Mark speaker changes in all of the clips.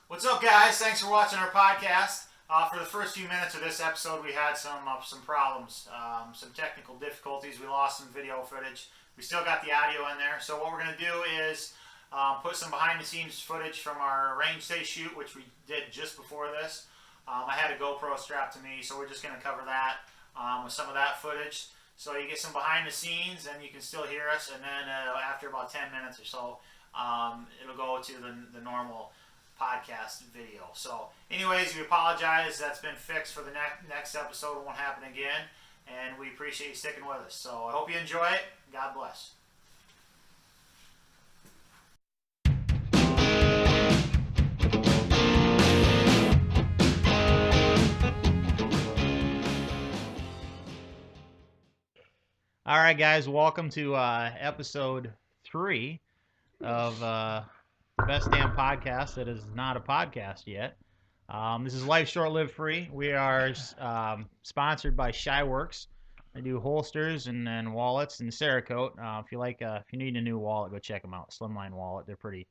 Speaker 1: What's up, guys? Thanks for watching our podcast. For the first few minutes of this episode, we had some problems, some technical difficulties. We lost some video footage. We still got the audio in there. So what we're going to do is put some behind-the-scenes footage from our range day shoot, which we did just before this. I had a GoPro strapped to me, so we're just going to cover that with some of that footage. So you get some behind the scenes, and you can still hear us. And then after about 10 minutes or so, it'll go to the normal podcast video. So anyways, we apologize. That's been fixed for the next episode. It won't happen again. And we appreciate you sticking with us. So I hope you enjoy it. God bless. All right, guys. Welcome to episode 3 of Best Damn Podcast that is not a podcast yet. This is Life Short, Live Free. We are sponsored by Schiwerks. They do holsters and wallets and Cerakote. If you need a new wallet, go check them out. Slimline wallet. They're pretty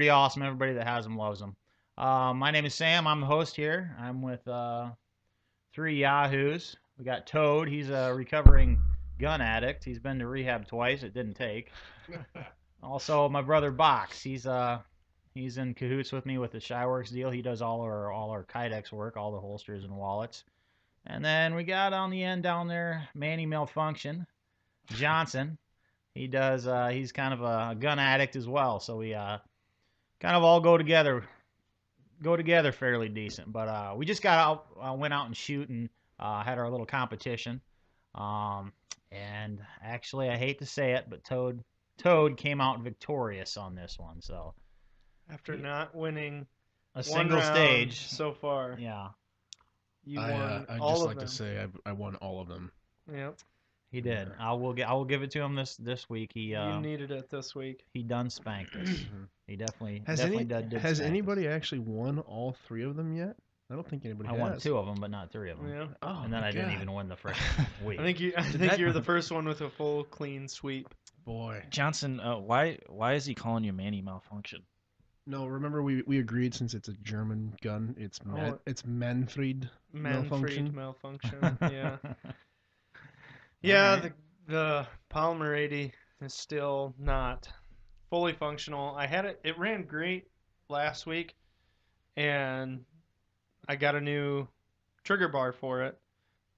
Speaker 1: awesome. Everybody that has them loves them. My name is Sam. I'm the host here. I'm with 3 yahoos. We got Toad. He's a recovering gun addict. He's been to rehab twice. It didn't take. Also, my brother Box. He's in cahoots with me with the Schiwerks deal. He does all our Kydex work, all the holsters and wallets. And then we got on the end down there, Manny Malfunction, Johnson. He does. He's kind of a gun addict as well. So we kind of all go together fairly decent. But we just got out, went out and shoot and had our little competition. And actually, I hate to say it, but Toad came out victorious on this one. So
Speaker 2: after not winning
Speaker 1: a single stage
Speaker 2: so far,
Speaker 1: yeah,
Speaker 2: you won
Speaker 3: I'd
Speaker 2: all
Speaker 3: just
Speaker 2: of
Speaker 3: like
Speaker 2: them.
Speaker 3: to say I won all of them.
Speaker 2: Yep.
Speaker 1: He did. I will give it to him this week.
Speaker 2: You needed it this week.
Speaker 1: He done spanked us. He definitely did.
Speaker 3: Has anybody actually won all 3 of them yet? I don't think anybody has.
Speaker 1: I won 2 of them, but not 3 of them.
Speaker 2: Yeah.
Speaker 3: Oh,
Speaker 1: and then I didn't even win the first week.
Speaker 2: I think you're the first one with a full clean sweep.
Speaker 3: Boy.
Speaker 4: Johnson, why is he calling you Manny Malfunction?
Speaker 3: No, remember we agreed since it's a German gun, it's Manfred Malfunction.
Speaker 2: Malfunction. Yeah. Yeah, right. The Polymer 80 is still not fully functional. I had it ran great last week, and I got a new trigger bar for it,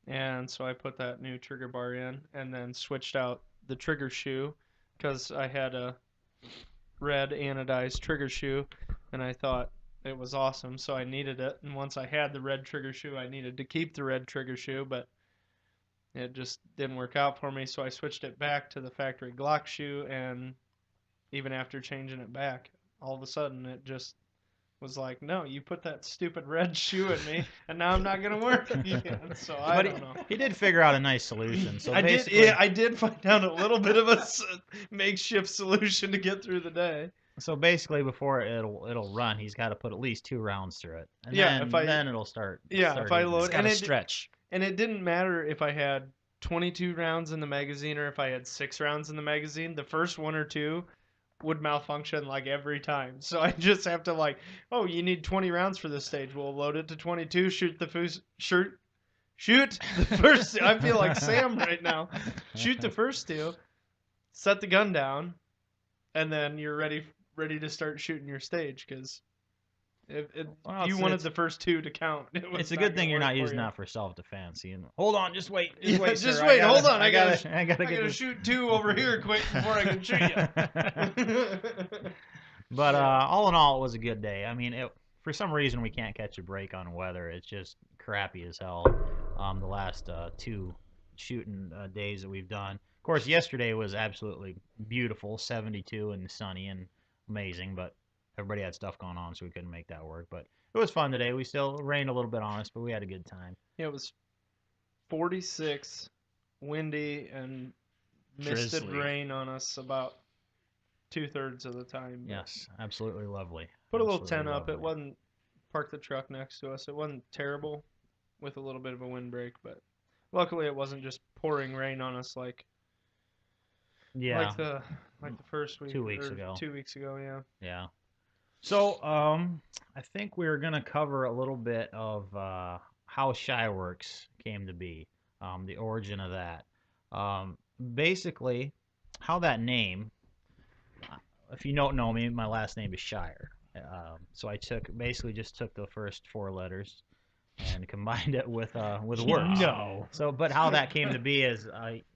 Speaker 2: and so I put that new trigger bar in and then switched out the trigger shoe because I had a red anodized trigger shoe, and I thought it was awesome, so I needed it. And once I had the red trigger shoe, I needed to keep the red trigger shoe, but it just didn't work out for me, so I switched it back to the factory Glock shoe, and even after changing it back, all of a sudden it just was like, no, you put that stupid red shoe in me, and now I'm not going to work again. So I don't know.
Speaker 1: He did figure out a nice solution. So
Speaker 2: I did find out a little bit of a makeshift solution to get through the day.
Speaker 1: So basically, before it'll run, he's got to put at least 2 rounds through it, and then it'll start.
Speaker 2: Yeah, if I load,
Speaker 4: and stretch.
Speaker 2: And it didn't matter if I had 22 rounds in the magazine or if I had 6 rounds in the magazine. The first 1 or 2 would malfunction like every time. So I just have to you need 20 rounds for this stage. We'll load it to 22. Shoot the first. I feel like Sam right now. Shoot the first 2. Set the gun down, and then you're ready to start shooting your stage because. You wanted the first 2 to count.
Speaker 1: It's a good thing you're not using that for self-defense. Hold on, just wait.
Speaker 2: Just wait. Hold on. I gotta shoot 2 over here quick before I can shoot you.
Speaker 1: But all in all, it was a good day. I mean, for some reason we can't catch a break on weather. It's just crappy as hell. The last 2 shooting days that we've done. Of course, yesterday was absolutely beautiful, 72 and sunny and amazing, but everybody had stuff going on, so we couldn't make that work. But it was fun today. We still rained a little bit on us, but we had a good time.
Speaker 2: Yeah, it was 46, windy, and misted rain on us about 2/3 of the time.
Speaker 1: Yes, absolutely lovely.
Speaker 2: Put a little tent up. It wasn't, parked the truck next to us. It wasn't terrible with a little bit of a windbreak, but luckily it wasn't just pouring rain on us like the first week.
Speaker 1: 2 weeks ago.
Speaker 2: 2 weeks ago, yeah.
Speaker 1: Yeah. So, I think we're gonna cover a little bit of how Schiwerks came to be, the origin of that. Basically, how that name. If you don't know me, my last name is Shire. So I just took the first four letters and combined it with words.
Speaker 3: No.
Speaker 1: So, but how that came to be is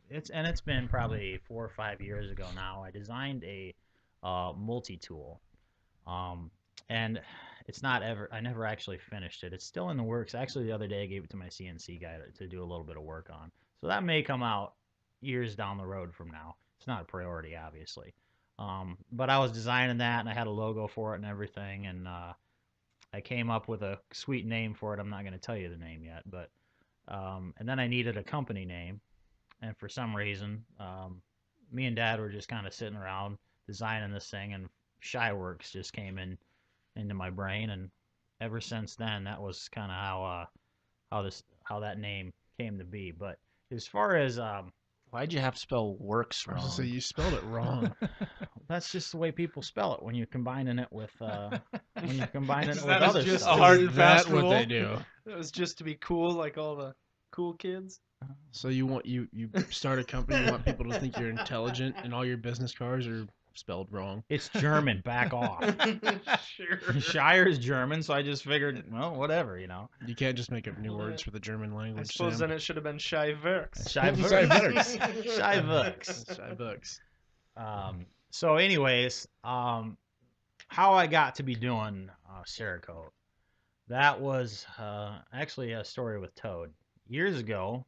Speaker 1: it's been probably 4 or 5 years ago now. I designed a multi-tool. Um, and it's not ever. I never actually finished it. It's still in the works. Actually, the other day I gave it to my CNC guy to do a little bit of work on. So that may come out years down the road from now. It's not a priority, obviously. But I was designing that, and I had a logo for it and everything, and I came up with a sweet name for it. I'm not going to tell you the name yet, but and then I needed a company name, and for some reason, me and Dad were just kind of sitting around designing this thing, and Schiwerks just came into my brain, and ever since then, that was kind of how that name came to be. But as far as
Speaker 4: Why'd you have to spell works
Speaker 3: I was
Speaker 4: wrong?
Speaker 3: gonna say you spelled it wrong.
Speaker 1: that's just the way people spell it when you're combining it with
Speaker 2: Is that
Speaker 1: other
Speaker 2: just
Speaker 1: stuff.
Speaker 2: a hard and
Speaker 3: Is
Speaker 2: fast
Speaker 3: that what
Speaker 2: rule?
Speaker 3: they do?
Speaker 2: It was just to be cool, like all the cool kids.
Speaker 3: So you start a company, you want people to think you're intelligent, and all your business cards are spelled wrong.
Speaker 1: It's German. Back off.
Speaker 2: Sure.
Speaker 1: Shire is German, so I just figured, well, whatever,
Speaker 3: You can't just make up new words for the German
Speaker 2: I
Speaker 3: language.
Speaker 2: suppose
Speaker 3: Sam.
Speaker 2: then it should have been Schiwerks.
Speaker 1: Schiwerks.
Speaker 3: Schiwerks.
Speaker 1: Schiwerks.
Speaker 3: Schiwerks.
Speaker 1: So, anyways, how I got to be doing Cerakote, that was actually a story with Toad. Years ago,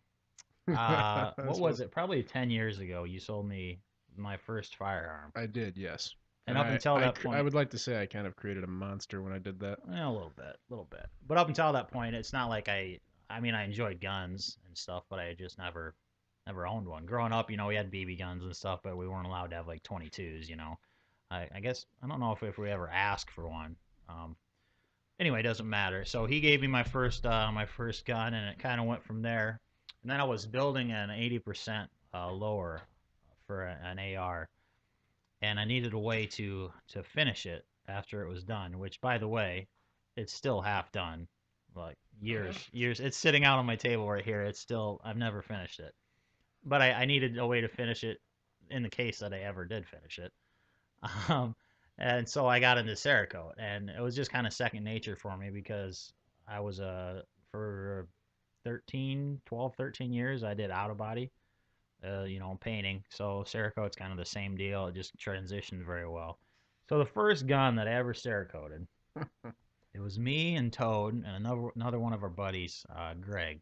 Speaker 1: what was it? Probably 10 years ago, you sold me my first firearm.
Speaker 3: I did, yes.
Speaker 1: And up until that point,
Speaker 3: I would like to say I kind of created a monster when I did that.
Speaker 1: a little bit. But up until that point, it's not like I mean, I enjoyed guns and stuff, but I just never owned one. Growing up, we had BB guns and stuff, but we weren't allowed to have like 22s. I guess I don't know if we ever asked for one. Anyway, it doesn't matter. So he gave me my first gun, and it kind of went from there. And then I was building an 80% lower for an AR, and I needed a way to finish it after it was done. Which, by the way, it's still half done. Like years. It's sitting out on my table right here. It's still I've never finished it, but I needed a way to finish it in the case that I ever did finish it. Um, and so I got into Cerakote, and it was just kind of second nature for me because I was for 12, 13 years I did out of body, painting. So Cerakote's kind of the same deal. It just transitioned very well. So the first gun that I ever Cerakoted, it was me and Toad and another one of our buddies, Greg,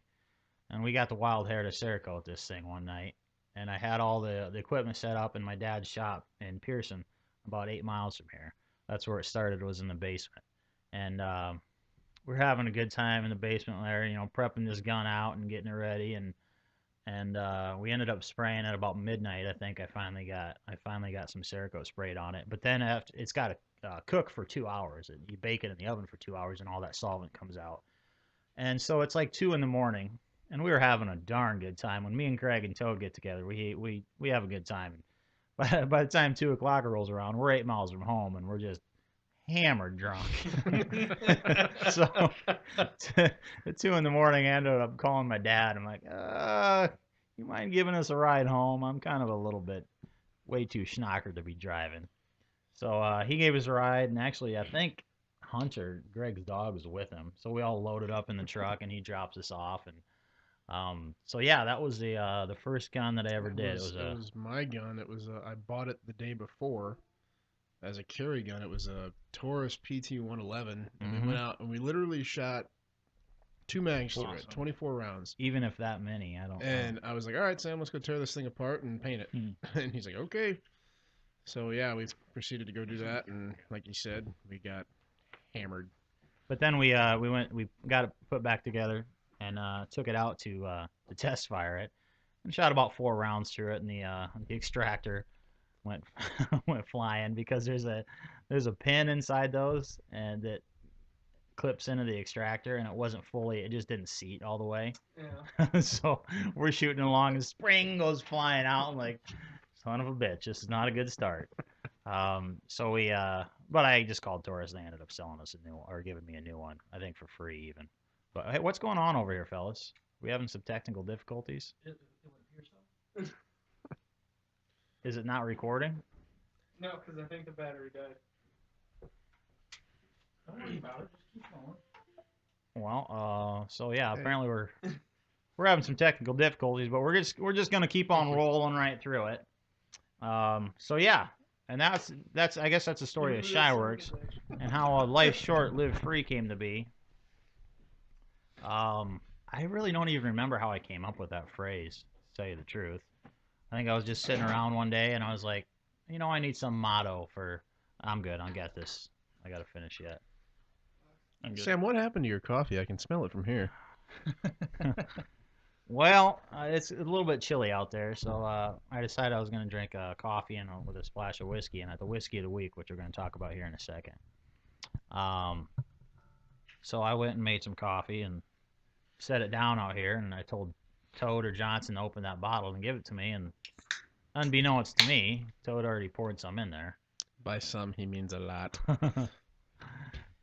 Speaker 1: and we got the wild hair to Cerakote this thing one night. And I had all the equipment set up in my dad's shop in Pearson, about 8 miles from here. That's where it started, was in the basement. And we're having a good time in the basement there, prepping this gun out and getting it ready. And we ended up spraying at about midnight. I think I finally got some Cerakote sprayed on it. But then after it's got to cook for 2 hours. You bake it in the oven for 2 hours, and all that solvent comes out. And so it's like 2 in the morning, and we were having a darn good time. When me and Craig and Toad get together, we have a good time. By the time 2 o'clock rolls around, we're 8 miles from home, and we're just hammered drunk. So at 2 in the morning, I ended up calling my dad. I'm like, you mind giving us a ride home? I'm kind of a little bit way too schnocker to be driving. So he gave us a ride, and actually, I think Hunter, Greg's dog, was with him. So we all loaded up in the truck, and he drops us off. And so yeah, that was the first gun that I ever did.
Speaker 3: It was my gun. It was I bought it the day before as a carry gun. It was a Taurus PT 111, and we went out and we literally shot 2 mags through it, 24 rounds.
Speaker 1: Even if that many, I don't.
Speaker 3: And I was like, all right, Sam, let's go tear this thing apart and paint it. And he's like, okay. So yeah, we proceeded to go do that, and like you said, we got hammered.
Speaker 1: But then we got it put back together and took it out to test fire it, and shot about 4 rounds through it, and the extractor went went flying because there's a pin inside those, and it clips into the extractor, and it just didn't seat all the way.
Speaker 2: Yeah.
Speaker 1: So we're shooting along, and spring goes flying out. I'm like, son of a bitch, this is not a good start. So we But I just called Taurus. They ended up selling us a new one, or giving me a new one. I think for free even. But hey, what's going on over here, fellas? We having some technical difficulties? Is it not recording?
Speaker 2: No, because I think the battery died. Don't worry about it. Just keep going.
Speaker 1: Well, so yeah, apparently we're having some technical difficulties, but we're just gonna keep on rolling right through it. So yeah, and that's I guess that's the story of Schiwerks and how Life Short, Live Free came to be. I really don't even remember how I came up with that phrase, to tell you the truth. I think I was just sitting around one day and I was like, I need some motto for. I'm good. I'll get this. I gotta finish yet.
Speaker 3: Sam, what happened to your coffee? I can smell it from here.
Speaker 1: Well, it's a little bit chilly out there, so I decided I was going to drink coffee and with a splash of whiskey, and at the whiskey of the week, which we're going to talk about here in a second. So I went and made some coffee and set it down out here, and I told Toad or Johnson to open that bottle and give it to me, and unbeknownst to me, Toad already poured some in there.
Speaker 3: By some, he means a lot.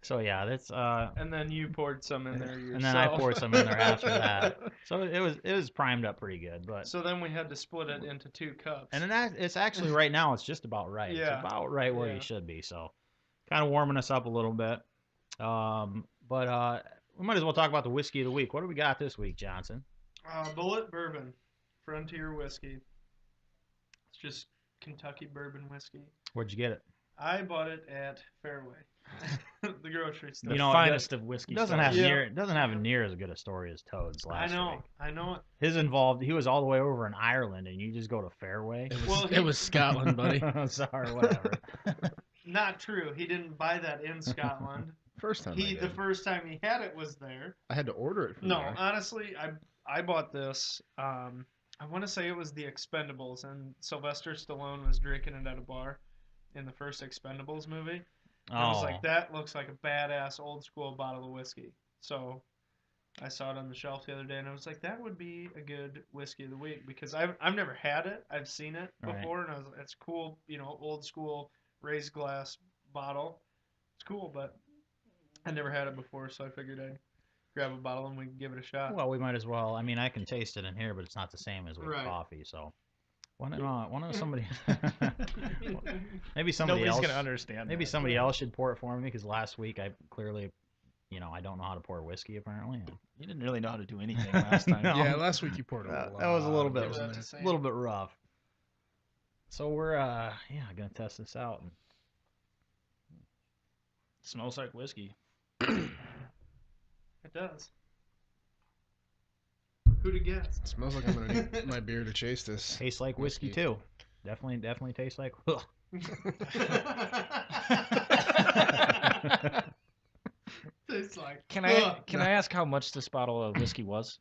Speaker 1: So yeah, that's
Speaker 2: and then you poured some in there yourself.
Speaker 1: And then I poured some in there after that. So it was primed up pretty good, but
Speaker 2: so then we had to split it into 2 cups.
Speaker 1: And then it's actually right now it's just about right.
Speaker 2: Yeah.
Speaker 1: It's about right where you should be. So kind of warming us up a little bit. But we might as well talk about the whiskey of the week. What do we got this week, Johnson?
Speaker 2: Bullet Bourbon, Frontier whiskey. It's just Kentucky bourbon whiskey.
Speaker 1: Where'd you get it?
Speaker 2: I bought it at Fairway, the grocery store.
Speaker 4: The finest of whiskey.
Speaker 1: Doesn't have near as good a story as Toad's last week.
Speaker 2: I know it.
Speaker 1: His involved. He was all the way over in Ireland, and you just go to Fairway.
Speaker 3: It was Scotland, buddy.
Speaker 1: Sorry, whatever.
Speaker 2: Not true. He didn't buy that in Scotland.
Speaker 3: First time.
Speaker 2: The first time he had it was there.
Speaker 3: I had to order it from
Speaker 2: No,
Speaker 3: there.
Speaker 2: honestly, I bought this. I want to say it was the Expendables, and Sylvester Stallone was drinking it at a bar in the first Expendables movie. And I was like, that looks like a badass old school bottle of whiskey. So I saw it on the shelf the other day, and I was like, that would be a good whiskey of the week, because I've never had it. I've seen it before, and I was like, it's cool, old school raised glass bottle. It's cool, but I never had it before, so I figured I'd grab a bottle and we can give it a shot.
Speaker 1: Well, we might as well. I mean, I can taste it in here, but it's not the same as with coffee, so. Why don't somebody? Maybe somebody
Speaker 4: Nobody's
Speaker 1: else.
Speaker 4: gonna understand.
Speaker 1: Maybe somebody else should pour it for me, because last week I clearly, I don't know how to pour whiskey apparently.
Speaker 4: You didn't really know how to do anything last time.
Speaker 3: No. Yeah, last week you poured a lot.
Speaker 1: That was a little bit rough. So we're gonna test this out.
Speaker 4: Smells like whiskey.
Speaker 2: It does. Who'd have guessed?
Speaker 3: It smells like I'm gonna need my beer to chase this.
Speaker 1: Tastes like whiskey too. Definitely tastes like.
Speaker 2: Tastes like.
Speaker 4: Can I ask how much this bottle of whiskey was?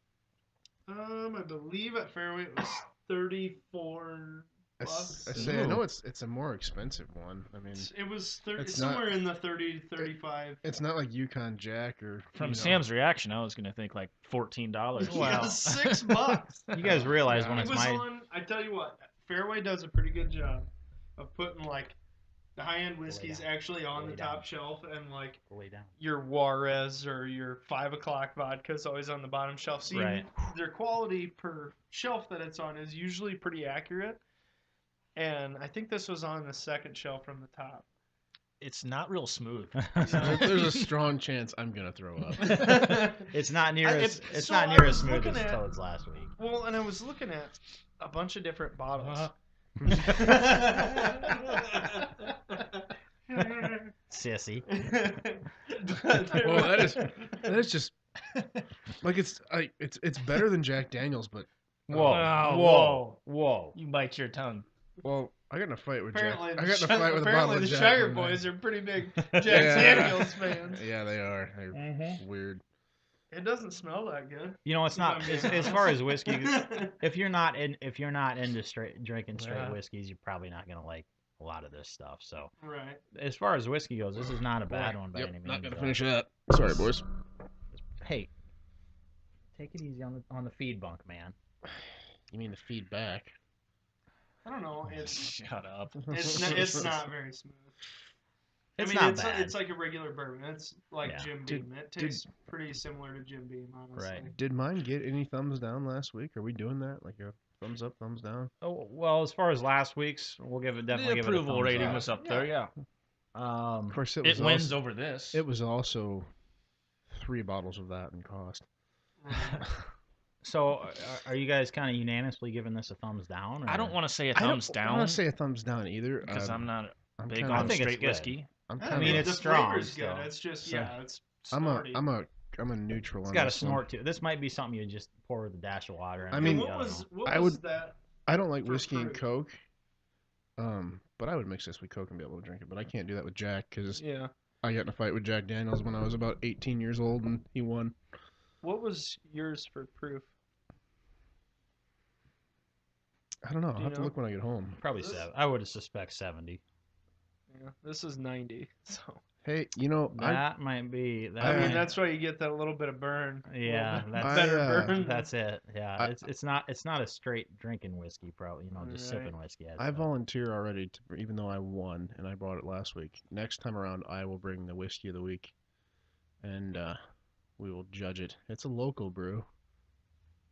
Speaker 2: I believe at Fairway it was $34.
Speaker 3: I know it's a more expensive one. I mean,
Speaker 2: it was somewhere in the 30 to 35.
Speaker 3: It's not like Yukon Jack or.
Speaker 4: From Sam's reaction, I was gonna think like $14.
Speaker 2: Wow, $6.
Speaker 1: You guys realize when it's
Speaker 2: I tell you what, Fairway does a pretty good job of putting like the high-end whiskeys actually on the top shelf, and like your Juarez or your 5 o'clock vodka is always on the bottom shelf. So their quality per shelf that it's on is usually pretty accurate. And I think this was on the second shelf from the top.
Speaker 4: It's not real smooth.
Speaker 3: There's a strong chance I'm gonna throw up.
Speaker 1: It's not near as smooth as Toad's last week.
Speaker 2: Well, and I was looking at a bunch of different bottles.
Speaker 1: Sissy.
Speaker 3: Well, that is just like it's better than Jack Daniels, but
Speaker 1: whoa.
Speaker 4: You bite your tongue.
Speaker 3: Well, I got in a fight with
Speaker 2: apparently
Speaker 3: Jack. I got in a fight with a bottle of Jack.
Speaker 2: Apparently the Shire boys are pretty big Jack Daniels fans.
Speaker 3: Yeah, they are. They're weird.
Speaker 2: It doesn't smell that good.
Speaker 1: It's not as far as whiskey. If you're not into drinking straight whiskeys, you're probably not gonna like a lot of this stuff. So as far as whiskey goes, this is not a bad one by any means.
Speaker 3: Not gonna finish that. Sorry, boys.
Speaker 1: Hey, take it easy on the feed bunk, man.
Speaker 3: You mean the feedback?
Speaker 2: I don't know.
Speaker 4: Shut up.
Speaker 2: It's not very smooth.
Speaker 1: It's
Speaker 2: I mean,
Speaker 1: not bad.
Speaker 2: it's like a regular bourbon. It's like
Speaker 1: Yeah.
Speaker 2: Jim Beam. It tastes pretty similar to Jim Beam, honestly.
Speaker 1: Right.
Speaker 3: Did mine get any thumbs down last week? Are we doing that? Like a thumbs up, thumbs down?
Speaker 1: Oh, well, as far as last week's, we'll definitely
Speaker 4: The
Speaker 1: give it a
Speaker 4: approval
Speaker 1: thumbs
Speaker 4: rating
Speaker 1: up.
Speaker 4: was up there, yeah.
Speaker 3: Of course, it
Speaker 4: It
Speaker 3: was
Speaker 4: wins
Speaker 3: also,
Speaker 4: over this.
Speaker 3: It was also 3 bottles of that in cost.
Speaker 2: Right.
Speaker 1: So, are you guys kind of unanimously giving this a thumbs down? Or?
Speaker 4: I don't want to say a
Speaker 3: I don't
Speaker 4: thumbs down
Speaker 3: want to say a thumbs down either
Speaker 4: because I'm not
Speaker 3: I'm
Speaker 4: big
Speaker 3: kinda-
Speaker 1: I
Speaker 4: on
Speaker 1: think it's
Speaker 4: straight
Speaker 1: good.
Speaker 4: whiskey.
Speaker 3: I'm
Speaker 2: I
Speaker 3: kind
Speaker 1: mean,
Speaker 3: of.
Speaker 1: it's
Speaker 2: the
Speaker 1: strong
Speaker 2: flavor's
Speaker 1: still.
Speaker 2: good. It's just
Speaker 3: So,
Speaker 2: it's
Speaker 3: I'm
Speaker 2: snorty.
Speaker 3: a neutral
Speaker 1: It's
Speaker 3: on
Speaker 1: got a
Speaker 3: this one.
Speaker 1: snort to it. This might be something you just pour with a dash of water.
Speaker 3: I
Speaker 2: And
Speaker 3: mean,
Speaker 2: what was
Speaker 3: I
Speaker 2: was
Speaker 3: would-
Speaker 2: that?
Speaker 3: I don't like
Speaker 2: for
Speaker 3: whiskey and
Speaker 2: fruit.
Speaker 3: Coke. But I would mix this with Coke and be able to drink it. But I can't do that with Jack because
Speaker 2: Yeah.
Speaker 3: I got in a fight with Jack Daniels when I was about 18 years old and he won.
Speaker 2: What was yours for proof?
Speaker 3: I don't know. I'll
Speaker 2: Do you
Speaker 3: have to
Speaker 2: know?
Speaker 3: look when I get home.
Speaker 1: Probably
Speaker 2: This-
Speaker 1: 7. I would suspect 70.
Speaker 2: Yeah, this is 90. So
Speaker 3: Hey, you know,
Speaker 1: That might be. That
Speaker 2: I mean,
Speaker 1: might-
Speaker 2: that's why you get that little bit of burn. A little
Speaker 1: Yeah,
Speaker 2: bit
Speaker 1: that's-
Speaker 2: better
Speaker 3: I,
Speaker 2: burn.
Speaker 1: That's it. Yeah,
Speaker 3: I-
Speaker 1: it's not a straight drinking whiskey, probably. Just
Speaker 2: Right.
Speaker 1: sipping whiskey.
Speaker 3: I volunteer already, even though I won and I bought it last week. Next time around, I will bring the whiskey of the week, and we will judge it. It's a local brew.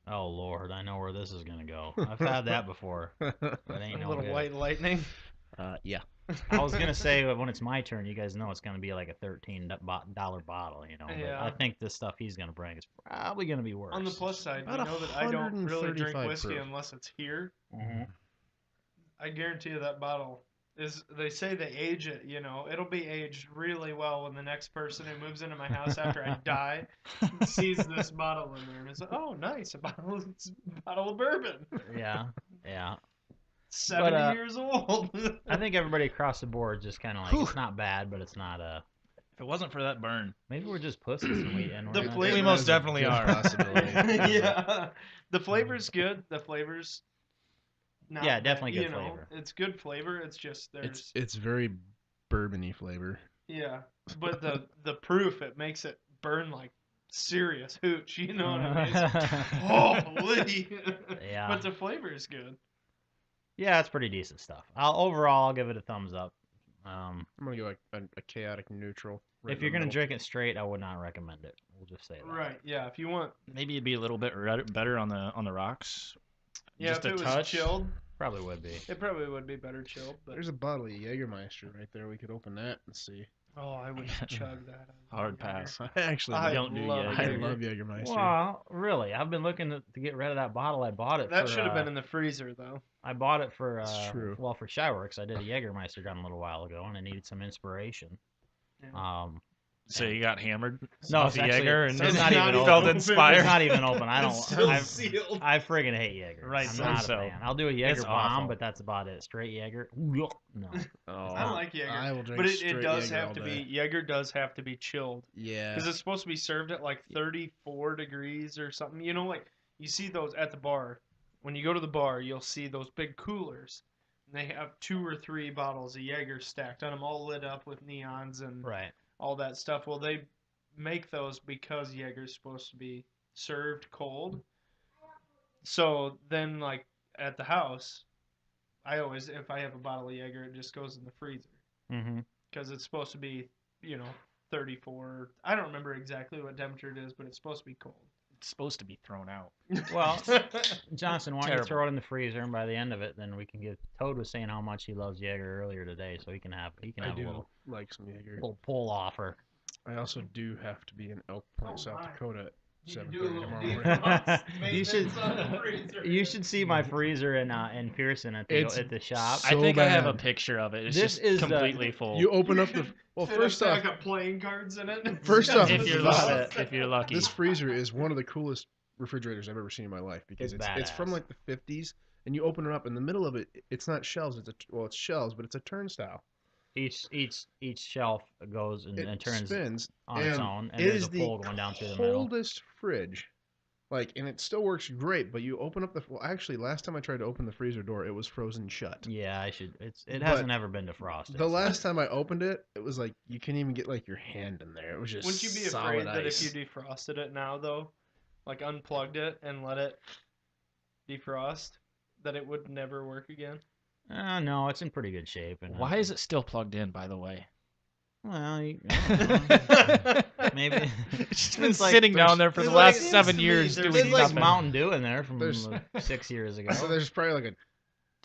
Speaker 1: Oh Lord, I know where this is gonna go. I've had that before. That ain't
Speaker 2: A
Speaker 1: no
Speaker 2: little
Speaker 1: good.
Speaker 2: white lightning.
Speaker 3: Yeah.
Speaker 1: I was gonna say when it's my turn, you guys know it's gonna be like a $13 bottle, But
Speaker 2: Yeah.
Speaker 1: I think the stuff he's gonna bring is probably gonna be worse.
Speaker 2: On the plus side, you
Speaker 3: About
Speaker 2: know that I don't really drink
Speaker 3: 135
Speaker 2: whiskey
Speaker 3: proof.
Speaker 2: unless it's here.
Speaker 1: Mhm.
Speaker 2: I guarantee you that bottle is. They say they age it. It'll be aged really well when the next person who moves into my house after I die sees this bottle in there and is like, "Oh, nice, it's a bottle of bourbon,
Speaker 1: Yeah, yeah.
Speaker 2: 70 years old."
Speaker 1: I think everybody across the board just kind of like it's not bad, but it's not
Speaker 4: If it wasn't for that burn,
Speaker 1: Maybe we're just pussies and we're
Speaker 2: The
Speaker 1: not
Speaker 2: flavor-
Speaker 4: we most definitely
Speaker 3: Good
Speaker 4: are.
Speaker 3: possibility.
Speaker 2: Yeah, the flavor's good. The flavor's not
Speaker 1: Yeah,
Speaker 2: bad,
Speaker 1: definitely good flavor.
Speaker 2: It's good flavor. It's just there's
Speaker 3: It's very bourbony flavor.
Speaker 2: yeah, but the proof it makes it burn like serious hooch. You know what I mean? Holy!
Speaker 1: Yeah.
Speaker 2: But the flavor is good.
Speaker 1: Yeah, it's pretty decent stuff. Overall, I'll give it a thumbs up.
Speaker 3: I'm gonna go like a chaotic neutral.
Speaker 1: If you're gonna drink it straight, I would not recommend it. We'll just say that.
Speaker 2: Right? Yeah. If you want,
Speaker 4: maybe it'd be a little bit better on the rocks.
Speaker 2: yeah,
Speaker 4: Just
Speaker 2: if
Speaker 4: a
Speaker 2: it was
Speaker 4: touch.
Speaker 2: chilled,
Speaker 1: Probably would be.
Speaker 2: it probably would be better chilled. But
Speaker 3: There's a bottle of Jägermeister right there. We could open that and see.
Speaker 2: oh, I would chug that.
Speaker 4: Hard pass.
Speaker 3: I actually
Speaker 2: I
Speaker 4: don't do
Speaker 2: love
Speaker 3: I
Speaker 4: Jäger.
Speaker 3: love Jägermeister.
Speaker 1: Well, really, I've been looking to get rid of that bottle. I bought it.
Speaker 2: That
Speaker 1: for,
Speaker 2: should have been in the freezer though.
Speaker 1: I bought it for
Speaker 3: It's true.
Speaker 1: well for Schiwerks. I did a Jägermeister gun a little while ago, and I needed some inspiration.
Speaker 2: Yeah.
Speaker 4: So you got hammered.
Speaker 1: No,
Speaker 4: off
Speaker 1: it's
Speaker 4: the
Speaker 1: actually-
Speaker 4: Jaeger and
Speaker 1: it's
Speaker 2: not
Speaker 4: you
Speaker 2: even
Speaker 4: felt
Speaker 2: open.
Speaker 4: inspired.
Speaker 1: It's not even open. I don't.
Speaker 2: It's still
Speaker 1: I
Speaker 2: sealed.
Speaker 1: I friggin' hate Jaeger.
Speaker 4: Right,
Speaker 1: I'm
Speaker 4: so-
Speaker 1: not a
Speaker 4: so.
Speaker 1: fan. I'll do a Jaeger
Speaker 4: It's
Speaker 1: bomb,
Speaker 4: awful.
Speaker 1: but that's about it. Straight Jaeger. No.
Speaker 3: Oh,
Speaker 2: I like Jaeger,
Speaker 3: I will drink
Speaker 2: but it
Speaker 3: straight
Speaker 2: does
Speaker 3: Jaeger
Speaker 2: have
Speaker 3: all
Speaker 2: to
Speaker 3: day.
Speaker 2: be Jaeger does have to be chilled
Speaker 3: Yeah.
Speaker 2: because it's supposed to be served at like 34 degrees or something. Like you see those at the bar. When you go to the bar, you'll see those big coolers. And they have 2 or 3 bottles of Jaeger stacked on them, all lit up with neons and
Speaker 1: Right.
Speaker 2: all that stuff. Well, they make those because Jaeger's supposed to be served cold. So then, like at the house, I always, if I have a bottle of Jaeger, it just goes in the freezer
Speaker 1: Mm-hmm.
Speaker 2: because it's supposed to be, 34. I don't remember exactly what temperature it is, but it's supposed to be cold.
Speaker 4: It's supposed to be thrown out.
Speaker 1: Well, Johnson, why don't you
Speaker 4: Terrible.
Speaker 1: throw it in the freezer, and by the end of it, then we can give. Toad was saying how much he loves Jaeger earlier today, so he can have
Speaker 3: I
Speaker 1: a
Speaker 3: do
Speaker 1: little
Speaker 3: like some Jaeger.
Speaker 1: pull offer.
Speaker 3: I also do have to be in Elk Point,
Speaker 2: Oh,
Speaker 3: South
Speaker 2: my.
Speaker 3: Dakota at
Speaker 2: You can
Speaker 3: 7:30
Speaker 2: do a little
Speaker 3: tomorrow
Speaker 2: deep
Speaker 3: morning.
Speaker 2: frost
Speaker 1: You should-
Speaker 2: maintenance on the freezer.
Speaker 1: You should see my freezer in Pearson at
Speaker 3: It's
Speaker 1: the shop.
Speaker 3: so
Speaker 4: I think I have a
Speaker 3: bad.
Speaker 4: picture of it. It's
Speaker 1: This
Speaker 4: just
Speaker 1: is the-
Speaker 4: completely full.
Speaker 3: You open up the well.
Speaker 2: Fit
Speaker 3: First
Speaker 2: a
Speaker 3: off,
Speaker 2: stack of playing cards in it.
Speaker 3: First off,
Speaker 4: if you're
Speaker 1: about
Speaker 4: lucky. If you're lucky.
Speaker 3: this freezer is one of the coolest refrigerators I've ever seen in my life because
Speaker 1: It's
Speaker 3: it's from
Speaker 1: badass.
Speaker 3: like the 50s, and you open it up in the middle of it. It's not shelves. It's shelves, but it's a turnstile.
Speaker 1: Each shelf goes and
Speaker 3: It
Speaker 1: turns
Speaker 3: spins
Speaker 1: on its
Speaker 3: and
Speaker 1: own, and
Speaker 3: it
Speaker 1: there's
Speaker 3: is
Speaker 1: a
Speaker 3: the
Speaker 1: pole going down through the middle.
Speaker 3: coldest fridge. And it still works great, but you open up actually, last time I tried to open the freezer door, it was frozen shut.
Speaker 1: Yeah, I should. It
Speaker 3: But
Speaker 1: hasn't ever been defrosted.
Speaker 3: The last time I opened it, it was like you can't even get like your hand in there. It was just
Speaker 2: Wouldn't you be
Speaker 3: solid
Speaker 2: afraid that if
Speaker 3: ice.
Speaker 2: you defrosted it now, though, like unplugged it and let it defrost, that it would never work again?
Speaker 1: No, it's in pretty good shape. And
Speaker 4: Why is it still plugged in, by the way?
Speaker 1: Well, I don't know. Maybe
Speaker 4: It's been
Speaker 1: It's like
Speaker 4: sitting down there for the
Speaker 2: there's
Speaker 4: last
Speaker 2: like-
Speaker 4: 7
Speaker 2: seems to me
Speaker 4: years
Speaker 2: there's
Speaker 4: doing
Speaker 1: there's like
Speaker 4: nothing.
Speaker 1: Mountain Dew in there from
Speaker 3: There's-
Speaker 1: 6 years ago.
Speaker 3: So there's probably like a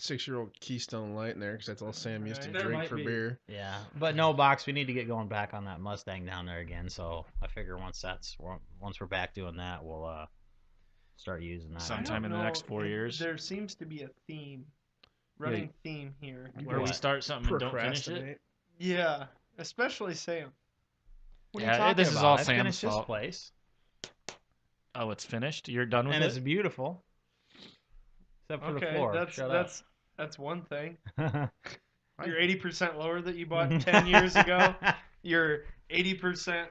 Speaker 3: 6-year-old Keystone Light in there because that's all Sam used to
Speaker 2: Right. There
Speaker 3: drink
Speaker 2: might
Speaker 3: for
Speaker 2: be.
Speaker 3: beer.
Speaker 1: Yeah, but no, Box. We need to get going back on that Mustang down there again. So I figure once we're back doing that, we'll start using that.
Speaker 4: Sometime in the next 4 years.
Speaker 2: There seems to be a running theme here.
Speaker 4: Where we
Speaker 1: What?
Speaker 4: start something and don't finish it.
Speaker 3: Procrastinate.
Speaker 2: Yeah, especially Sam.
Speaker 1: What are
Speaker 4: Yeah,
Speaker 1: you talking
Speaker 4: this is
Speaker 1: about?
Speaker 4: all
Speaker 1: I
Speaker 4: Sam's
Speaker 1: finished this
Speaker 4: fault.
Speaker 1: place,
Speaker 4: Oh, it's finished? You're done with
Speaker 1: and
Speaker 4: it?
Speaker 1: it's beautiful, except for the
Speaker 2: Okay,
Speaker 1: floor. Shut
Speaker 2: that's one thing.
Speaker 1: up.
Speaker 2: Your 80% lower that you bought 10 years ago. Your 80%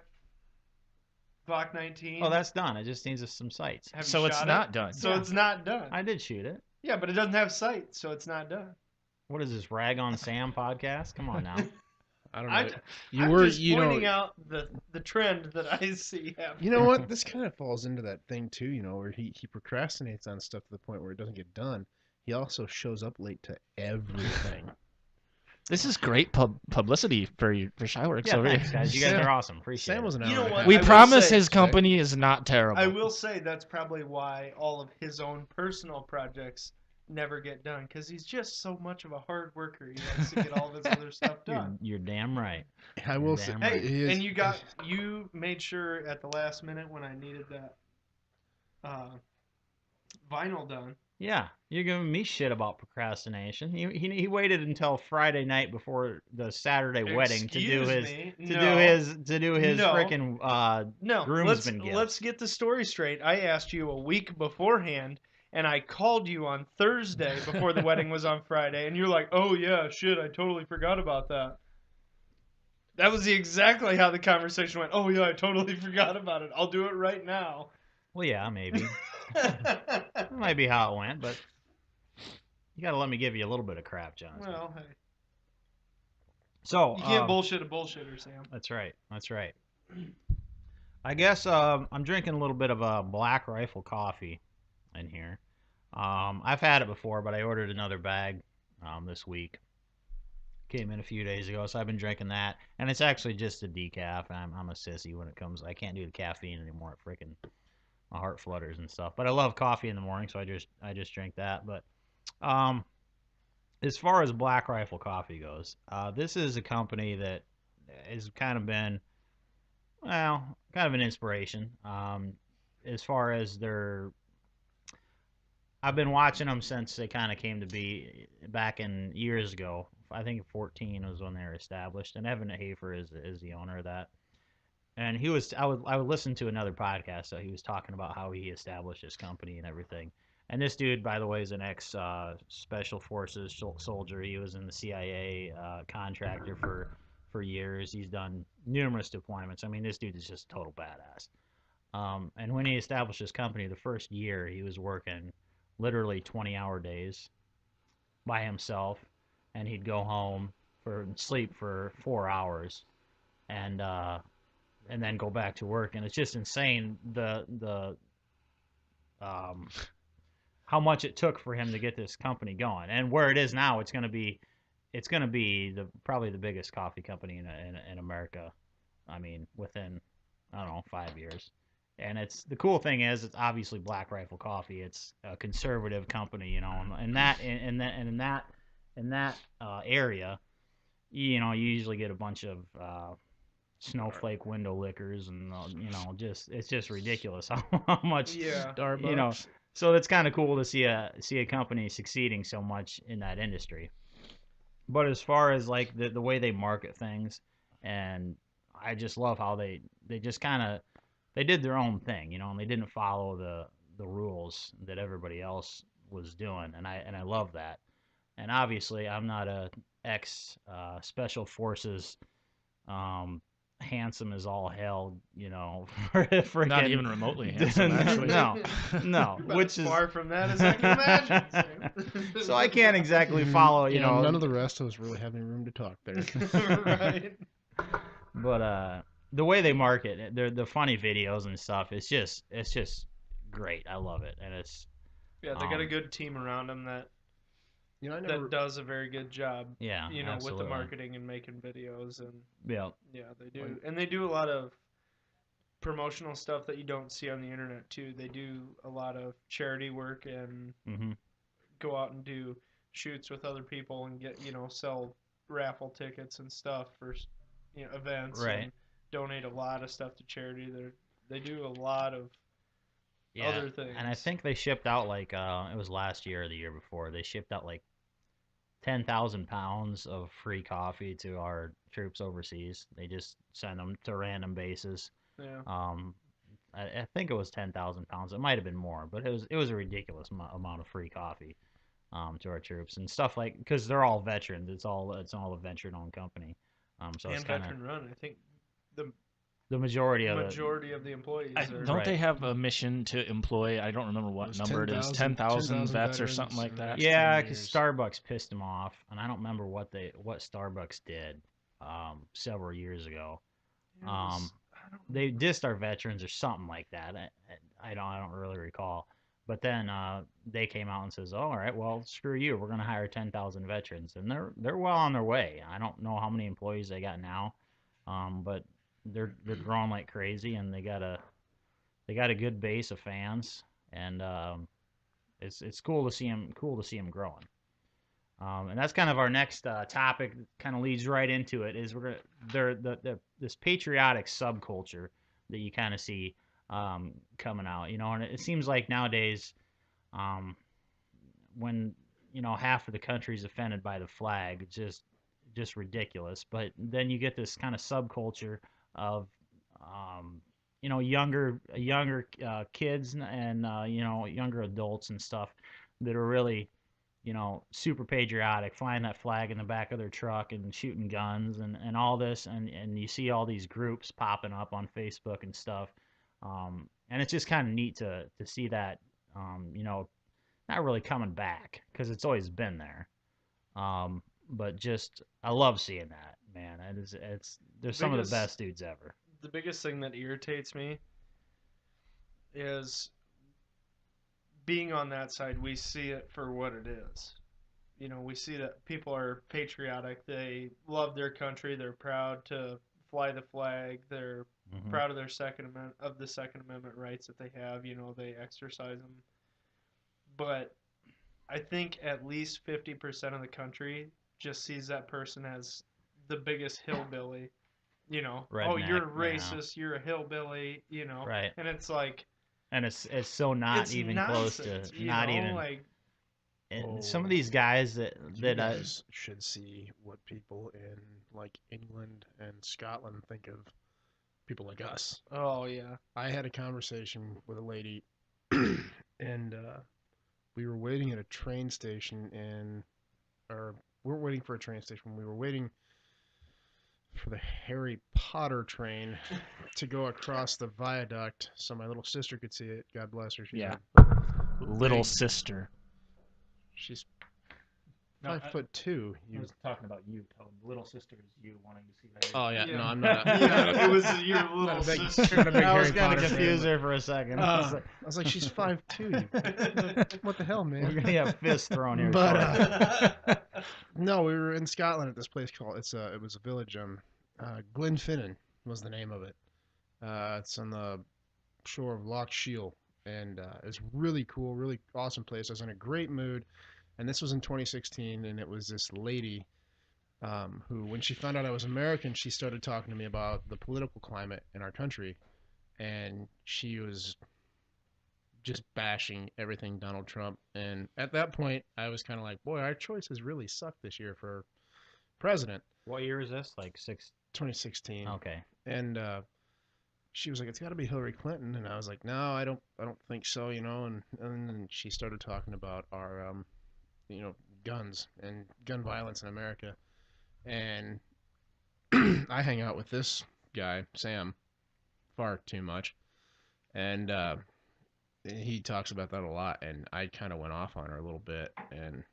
Speaker 2: Glock 19.
Speaker 1: Oh, that's done. It just needs some sights.
Speaker 2: Have you
Speaker 4: So it's
Speaker 2: shot
Speaker 4: not
Speaker 2: it?
Speaker 4: done.
Speaker 2: So
Speaker 1: Yeah.
Speaker 2: it's not done.
Speaker 1: I did shoot it.
Speaker 2: Yeah, but it doesn't have sights, so it's not done.
Speaker 1: What is this, Rag on Sam podcast? Come on now.
Speaker 3: I don't know.
Speaker 2: I'm,
Speaker 3: You
Speaker 2: I'm
Speaker 3: were,
Speaker 2: just
Speaker 3: you
Speaker 2: pointing
Speaker 3: know,
Speaker 2: out the trend that I see happening.
Speaker 3: you know what? This kind of falls into that thing too. You know, where he procrastinates on stuff to the point where it doesn't get done. He also shows up late to everything.
Speaker 4: This is great publicity for Schiwerks
Speaker 1: Yeah,
Speaker 4: over
Speaker 1: thanks,
Speaker 4: here.
Speaker 1: guys. You guys
Speaker 3: Sam-
Speaker 1: are awesome. Appreciate
Speaker 3: Sam was
Speaker 1: it.
Speaker 3: an hour.
Speaker 2: You know
Speaker 3: and a
Speaker 2: what?
Speaker 3: half.
Speaker 4: We
Speaker 2: I will
Speaker 4: promise
Speaker 2: say-
Speaker 4: his company is not terrible.
Speaker 2: I will say that's probably why all of his own personal projects never get done, because he's just so much of a hard worker. He likes to get all of his other stuff done.
Speaker 1: You're damn right.
Speaker 3: I will say,
Speaker 1: Damn
Speaker 2: Hey,
Speaker 1: right.
Speaker 3: he is-
Speaker 2: and you made sure at the last minute when I needed that vinyl done.
Speaker 1: Yeah, you're giving me shit about procrastination. He waited until Friday night before the Saturday wedding to do
Speaker 2: Excuse
Speaker 1: his
Speaker 2: me.
Speaker 1: to do his
Speaker 2: No.
Speaker 1: freaking
Speaker 2: No,
Speaker 1: groomsman gift.
Speaker 2: let's get the story straight. I asked you a week beforehand, and I called you on Thursday before the wedding was on Friday, and you're like, "Oh yeah, shit, I totally forgot about that." That was exactly how the conversation went. "Oh yeah, I totally forgot about it. I'll do it right now."
Speaker 1: Well, yeah, maybe that might be how it went, but you got to let me give you a little bit of crap, Johnson.
Speaker 2: Well, hey,
Speaker 1: So
Speaker 2: you can't bullshit a bullshitter, Sam.
Speaker 1: That's right. That's right. I guess I'm drinking a little bit of Black Rifle coffee in here. I've had it before, but I ordered another bag this week. Came in a few days ago, so I've been drinking that, and it's actually just a decaf. I'm a sissy when it comes. I can't do the caffeine anymore. It freaking my heart flutters and stuff. But I love coffee in the morning, so I just drink that. But as far as Black Rifle coffee goes, this is a company that has kind of been, well, kind of an inspiration. As far as I've been watching them since they kind of came to be back in years ago. I think 14 was when they were established, and Evan Hafer is the owner of that. And I would listen to another podcast, so he was talking about how he established his company and everything. And this dude, by the way, is an ex special forces soldier. He was in the CIA contractor for years. He's done numerous deployments. I mean, this dude is just a total badass. And when he established his company, the first year he was working literally 20-hour days by himself, and he'd go home and sleep for 4 hours, and then go back to work. And it's just insane how much it took for him to get this company going, and where it is now. It's gonna be probably the biggest coffee company in America. I mean, within, I don't know, 5 years. And the cool thing is, it's obviously Black Rifle Coffee. It's a conservative company, you know, and in that area, you know, you usually get a bunch of snowflake window lickers, and it's just ridiculous how much,
Speaker 2: Yeah.
Speaker 3: Starbucks.
Speaker 1: you know. So it's kind of cool to see a company succeeding so much in that industry. But as far as like the way they market things, and I just love how they just kind of they did their own thing, you know, and they didn't follow the rules that everybody else was doing, and I love that. And obviously, I'm not a ex special forces handsome as all hell, you know, freaking,
Speaker 4: Not even remotely handsome, actually.
Speaker 1: no,
Speaker 2: About
Speaker 1: which
Speaker 2: as
Speaker 1: is
Speaker 2: far from that as I can imagine. Sam.
Speaker 1: so I can't exactly follow, you know,
Speaker 3: none of the rest of us really have any room to talk there.
Speaker 2: Right.
Speaker 1: But the way they market it, the funny videos and stuff, it's just great. I love it, and it's
Speaker 2: Yeah, they got a good team around them that
Speaker 3: You know, I never.
Speaker 2: that does a very good job.
Speaker 1: Yeah,
Speaker 2: You know,
Speaker 1: absolutely.
Speaker 2: with the marketing and making videos and
Speaker 1: Yeah.
Speaker 2: they do, and they do a lot of promotional stuff that you don't see on the internet too. They do a lot of charity work and
Speaker 1: Mm-hmm.
Speaker 2: go out and do shoots with other people and get sell raffle tickets and stuff for events
Speaker 1: Right.
Speaker 2: and donate a lot of stuff to charity. They do a lot of
Speaker 1: Yeah.
Speaker 2: other things.
Speaker 1: And I think they shipped out like it was last year or the year before. They shipped out like 10,000 pounds of free coffee to our troops overseas. They just send them to random bases.
Speaker 2: Yeah.
Speaker 1: I think it was 10,000 pounds. It might have been more, but it was a ridiculous amount of free coffee to our troops and stuff like because they're all veterans. It's all a veteran-owned company. So it's
Speaker 2: And
Speaker 1: kind of
Speaker 2: veteran run. I think the
Speaker 1: the majority of
Speaker 2: majority of the employees are.
Speaker 4: Don't they
Speaker 1: Right.
Speaker 4: have a mission to employ? I don't remember what
Speaker 3: was
Speaker 4: number it is.
Speaker 3: 10,000
Speaker 4: 10,000 vets or
Speaker 3: veterans
Speaker 4: something like
Speaker 3: in the
Speaker 4: that.
Speaker 3: next
Speaker 1: Yeah,
Speaker 3: 10
Speaker 1: because
Speaker 3: years.
Speaker 1: Starbucks pissed them off, and I don't remember what Starbucks did several years ago. They dissed our veterans or something like that. I don't really recall. But then they came out and says, "Oh, all right, well, screw you. We're going to hire 10,000 veterans," and they're well on their way. I don't know how many employees they got now, but they're growing like crazy, and they got a good base of fans, and it's cool to see them growing. And that's kind of our next topic. Kind of leads right into it. Is we're gonna this patriotic subculture that you kind of see coming out. And it seems like nowadays, um, when half of the country is offended by the flag, it's just ridiculous. But then you get this kind of subculture of younger kids and younger adults and stuff that are really super patriotic, flying that flag in the back of their truck and shooting guns and all this. And you see all these groups popping up on Facebook and stuff. And it's just kind of neat to see that, not really coming back because it's always been there. But just, I love seeing that, man. They're some of the best dudes ever.
Speaker 2: The biggest thing that irritates me is being on that side. We see it for what it is. We see that people are patriotic. They love their country. They're proud to fly the flag. They're proud of their Second Amendment rights that they have. They exercise them. But I think at least 50% of the country just sees that person as the biggest hillbilly.
Speaker 1: Redneck,
Speaker 2: oh, you're racist. You're a hillbilly.
Speaker 1: Right.
Speaker 2: And it's like,
Speaker 1: And it's so not
Speaker 2: it's
Speaker 1: even
Speaker 2: nonsense,
Speaker 1: close to not even.
Speaker 2: like.
Speaker 1: And some of these guys that
Speaker 3: You guys should see what people in like England and Scotland think of people like us.
Speaker 2: Oh yeah.
Speaker 3: I had a conversation with a lady, and we were waiting at a train station, or we weren't waiting for a train station. We were waiting for the Harry Potter train to go across the viaduct, so my little sister could see it. God bless her. She's
Speaker 4: Little sister.
Speaker 3: She's
Speaker 4: No,
Speaker 3: 5'2".
Speaker 4: I was talking about you, Tone. Little sister is you wanting to see that.
Speaker 3: Oh yeah,
Speaker 2: Yeah.
Speaker 3: no, I'm not.
Speaker 2: Yeah, it was your little
Speaker 3: Not a big-
Speaker 2: sister.
Speaker 3: not a big
Speaker 1: I was
Speaker 3: Harry
Speaker 1: kind of
Speaker 3: Potter
Speaker 1: confused
Speaker 3: fan,
Speaker 1: there for a second.
Speaker 3: I was like, she's 5'2". What the hell,
Speaker 1: We're
Speaker 3: man?
Speaker 1: gonna have fists thrown here.
Speaker 3: But no, we were in Scotland at this place called it was a village. Glenfinnan was the name of it. It's on the shore of Loch Shiel, and it's really cool, really awesome place. I was in a great mood, and this was in 2016, and it was this lady who, when she found out I was American, she started talking to me about the political climate in our country, and she was just bashing everything Donald Trump. And at that point, I was kind of like, boy, our choices really sucked this year for president.
Speaker 1: What year is this? Like
Speaker 3: 2016.
Speaker 1: Okay.
Speaker 3: And she was like, it's got to be Hillary Clinton. And I was like, no, I don't think so, And then she started talking about our, guns and gun violence in America. And I hang out with this guy, Sam, far too much. And he talks about that a lot. And I kind of went off on her a little bit. And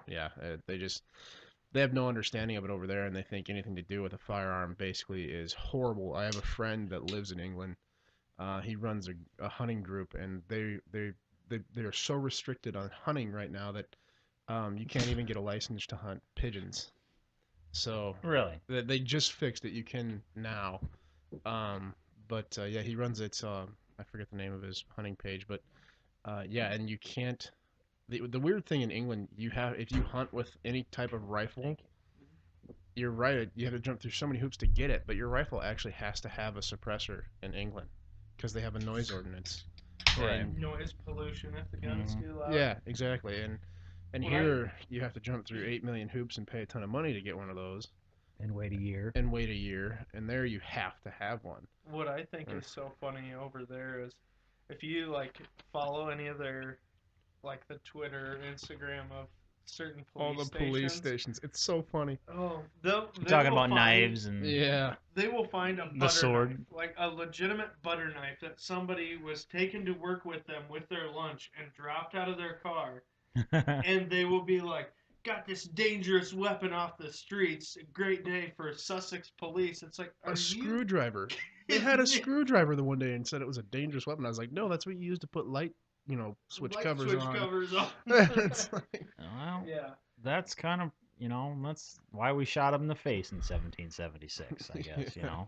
Speaker 3: yeah, they have no understanding of it over there, and they think anything to do with a firearm basically is horrible. I have a friend that lives in England. He runs a hunting group, and they're so restricted on hunting right now that You can't even get a license to hunt pigeons. So
Speaker 1: Really?
Speaker 3: they just fixed it. You can now. But yeah, he runs it. I forget the name of his hunting page, but yeah, and you can't. The weird thing in England, if you hunt with any type of rifle, you're right. You have to jump through so many hoops to get it, but your rifle actually has to have a suppressor in England because they have a noise ordinance.
Speaker 1: Right.
Speaker 3: And
Speaker 2: Noise pollution if the gun's
Speaker 1: Mhm.
Speaker 2: too loud.
Speaker 3: yeah, exactly. And
Speaker 2: What
Speaker 3: here you have to jump through 8 million hoops and pay a ton of money to get one of those
Speaker 1: And wait a year.
Speaker 3: and wait a year. And there you have to have one.
Speaker 2: What I think is so funny over there is if you like follow any of their like the Twitter, Instagram of certain
Speaker 3: All
Speaker 2: police
Speaker 3: the police
Speaker 2: stations.
Speaker 3: stations. It's so funny.
Speaker 2: Oh,
Speaker 1: You're talking about knives and
Speaker 3: Yeah.
Speaker 2: They will find a
Speaker 1: The
Speaker 2: butter
Speaker 1: sword.
Speaker 2: knife, like a legitimate butter knife that somebody was taken to work with them with their lunch and dropped out of their car, and they will be like, "Got this dangerous weapon off the streets. A great day for Sussex police." It's like
Speaker 3: A screwdriver. They had a screwdriver the one day and said it was a dangerous weapon. I was like, no, that's what you use to put light, switch
Speaker 2: light
Speaker 3: covers
Speaker 2: switch
Speaker 3: on.
Speaker 2: covers on.
Speaker 3: It's like,
Speaker 1: Well,
Speaker 2: Yeah.
Speaker 1: that's kind of, that's why we shot him in the face in 1776, I guess,
Speaker 3: Yeah.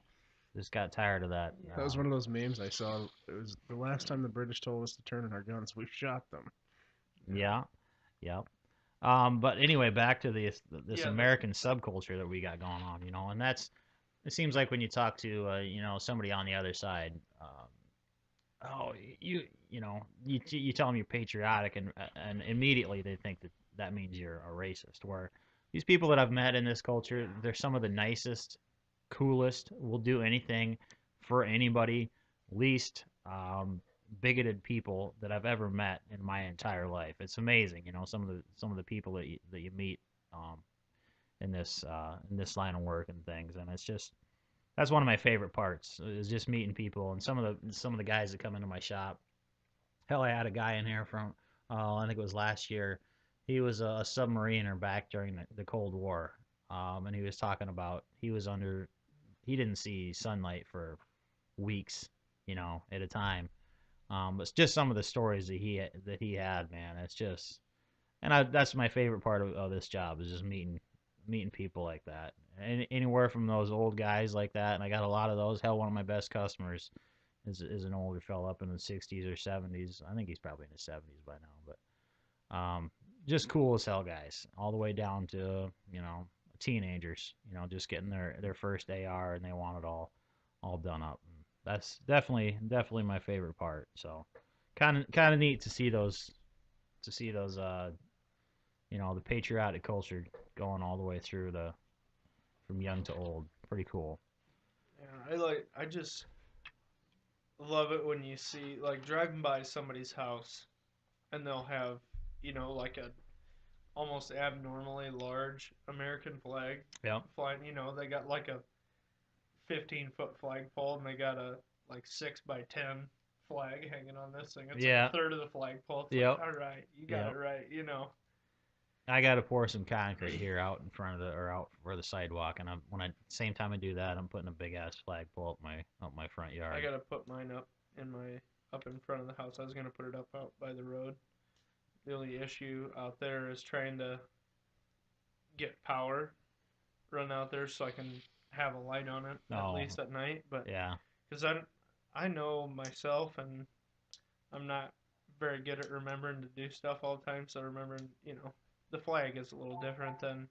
Speaker 1: Just got tired of that.
Speaker 3: that was one of those memes I saw. It was the last time the British told us to turn in our guns, we shot them.
Speaker 1: Yeah, yep. But anyway, back to this
Speaker 2: Yeah,
Speaker 1: American subculture that we got going on, and it seems like when you talk to, somebody on the other side, oh, you tell them you're patriotic, and immediately they think that means you're a racist. Where these people that I've met in this culture, they're some of the nicest, coolest, will do anything for anybody, least bigoted people that I've ever met in my entire life. It's amazing, some of the people that you meet in this line of work and things, and it's just that's one of my favorite parts is just meeting people and some of the guys that come into my shop. Hell, I had a guy in here from I think it was last year. He was a submariner back during the Cold War, and he was talking about he didn't see sunlight for weeks, at a time. But it's just some of the stories that he had, man. It's just, that's my favorite part of this job is just meeting people like that. Anywhere from those old guys like that, and I got a lot of those. Hell, one of my best customers is an older fella up in the 60s or 70s. I think he's probably in his 70s by now, but just cool as hell guys, all the way down to teenagers, just getting their first AR and they want it all done up. And that's definitely my favorite part. So kind of neat to see those the patriotic culture going all the way through from young to old. Pretty cool.
Speaker 2: Yeah, I just love it when you see like driving by somebody's house and they'll have, like a almost abnormally large American flag
Speaker 1: Yep.
Speaker 2: flying. They got like a 15-foot flagpole and they got a like 6x10 flag hanging on this thing. It's like a third of the flagpole. It's
Speaker 1: Yep.
Speaker 2: like, all right, you got it right.
Speaker 1: I got to pour some concrete here out in front of out for the sidewalk, and same time I do that, I'm putting a big ass flagpole up my front yard.
Speaker 2: I gotta put mine up in front of the house. I was gonna put it up out by the road. The only issue out there is trying to get power run out there so I can have a light on it at least at night. But
Speaker 1: yeah,
Speaker 2: because I know myself and I'm not very good at remembering to do stuff all the time. So remembering, the flag is a little different than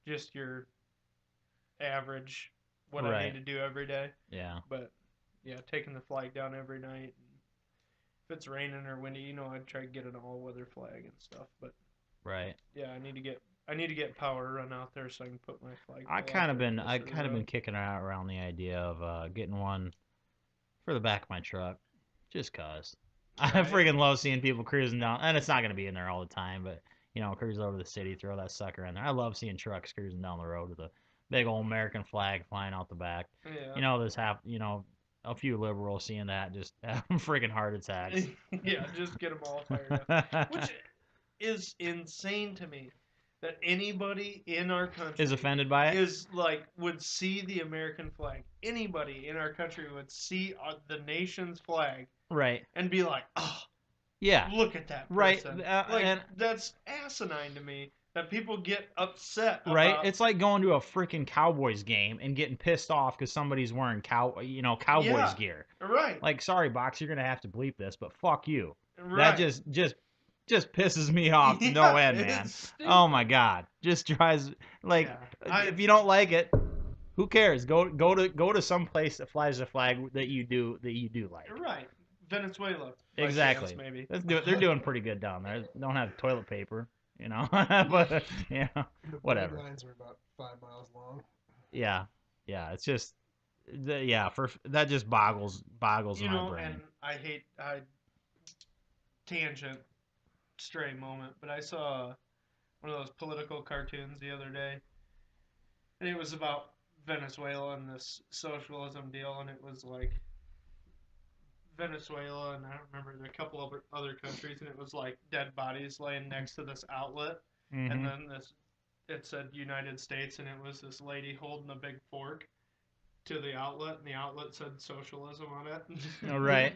Speaker 2: just your average what I need to do every day.
Speaker 1: Yeah.
Speaker 2: But yeah, taking the flag down every night. If it's raining or windy, I'd try to get an all-weather flag and stuff. But
Speaker 1: right.
Speaker 2: yeah, I need to get power run out there so I can put my flag.
Speaker 1: I kind of been kicking around the idea of getting one for the back of my truck, just cause. Right. I freaking love seeing people cruising down, and it's not gonna be in there all the time, but cruise over the city, throw that sucker in there. I love seeing trucks cruising down the road with a big old American flag flying out the back.
Speaker 2: Yeah.
Speaker 1: A few liberals seeing that just having freaking heart attacks.
Speaker 2: Yeah, just get them all fired up. Which is insane to me that anybody in our country
Speaker 1: is offended by it.
Speaker 2: Is like would see the American flag. Anybody in our country would see the nation's flag,
Speaker 1: right,
Speaker 2: and be like, "Oh,
Speaker 1: Yeah.
Speaker 2: Look at that
Speaker 1: Right.
Speaker 2: person.
Speaker 1: And
Speaker 2: That's asinine to me that people get upset
Speaker 1: right.
Speaker 2: about.
Speaker 1: It's like going to a freaking Cowboys game and getting pissed off because somebody's wearing Cowboys
Speaker 2: Yeah,
Speaker 1: gear.
Speaker 2: right.
Speaker 1: Like, sorry, Box, you're gonna have to bleep this, but fuck you. That
Speaker 2: Right.
Speaker 1: just pisses me off to no
Speaker 2: Yeah,
Speaker 1: end, man.
Speaker 2: it's stupid.
Speaker 1: Oh my god, just drives like if you don't like it, who cares? Go to some place that flies a flag that you do like.
Speaker 2: Right. Venezuela. By
Speaker 1: Exactly.
Speaker 2: chance, maybe.
Speaker 1: They're doing pretty good down there. They don't have toilet paper, but
Speaker 3: The
Speaker 1: whatever.
Speaker 3: bloodlines are about 5 miles long.
Speaker 1: Yeah, yeah. It's just for that just boggles my brain.
Speaker 2: And I tangent stray moment, but I saw one of those political cartoons the other day, and it was about Venezuela and this socialism deal, and it was like Venezuela, and I don't remember there are a couple of other countries, and it was like dead bodies laying next to this outlet,
Speaker 1: Mm-hmm.
Speaker 2: and then it said United States, and it was this lady holding a big fork to the outlet, and the outlet said socialism on it.
Speaker 1: Oh, right.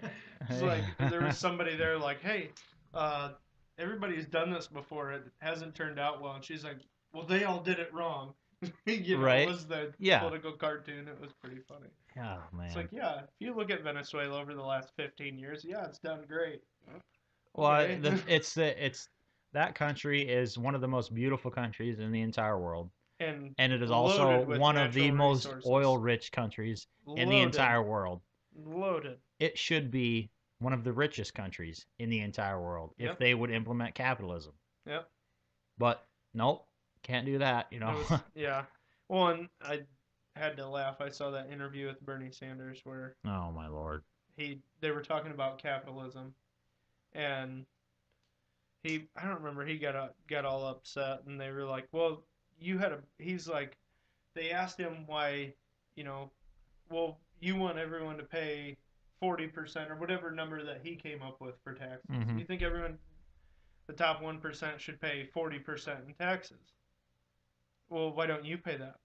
Speaker 2: It's like there was somebody there like, hey, everybody's done this before. It hasn't turned out well, and she's like, well, they all did it wrong.
Speaker 1: Right.
Speaker 2: It was the
Speaker 1: Yeah.
Speaker 2: political cartoon. It was pretty funny.
Speaker 1: Oh man.
Speaker 2: It's like, yeah, if you look at Venezuela over the last 15 years, yeah, it's done great.
Speaker 1: Well,
Speaker 2: Okay.
Speaker 1: it's that country is one of the most beautiful countries in the entire world,
Speaker 2: and
Speaker 1: and it is
Speaker 2: loaded
Speaker 1: also
Speaker 2: with
Speaker 1: one of the
Speaker 2: natural
Speaker 1: most
Speaker 2: resources.
Speaker 1: oil-rich countries in the
Speaker 2: Loaded.
Speaker 1: entire world.
Speaker 2: Loaded.
Speaker 1: It should be one of the richest countries in the entire world if
Speaker 2: Yep.
Speaker 1: they would implement capitalism.
Speaker 2: Yep.
Speaker 1: But nope, can't do that.
Speaker 2: It was, yeah. Well, and I had to laugh. I saw that interview with Bernie Sanders where
Speaker 1: Oh my lord.
Speaker 2: they were talking about capitalism, and I don't remember, he got all upset, and they were like, well, he's like, they asked him why, well, you want everyone to pay 40% or whatever number that he came up with for taxes.
Speaker 1: Mhm.
Speaker 2: You think the top 1% should pay 40% in taxes? Well, why don't you pay that?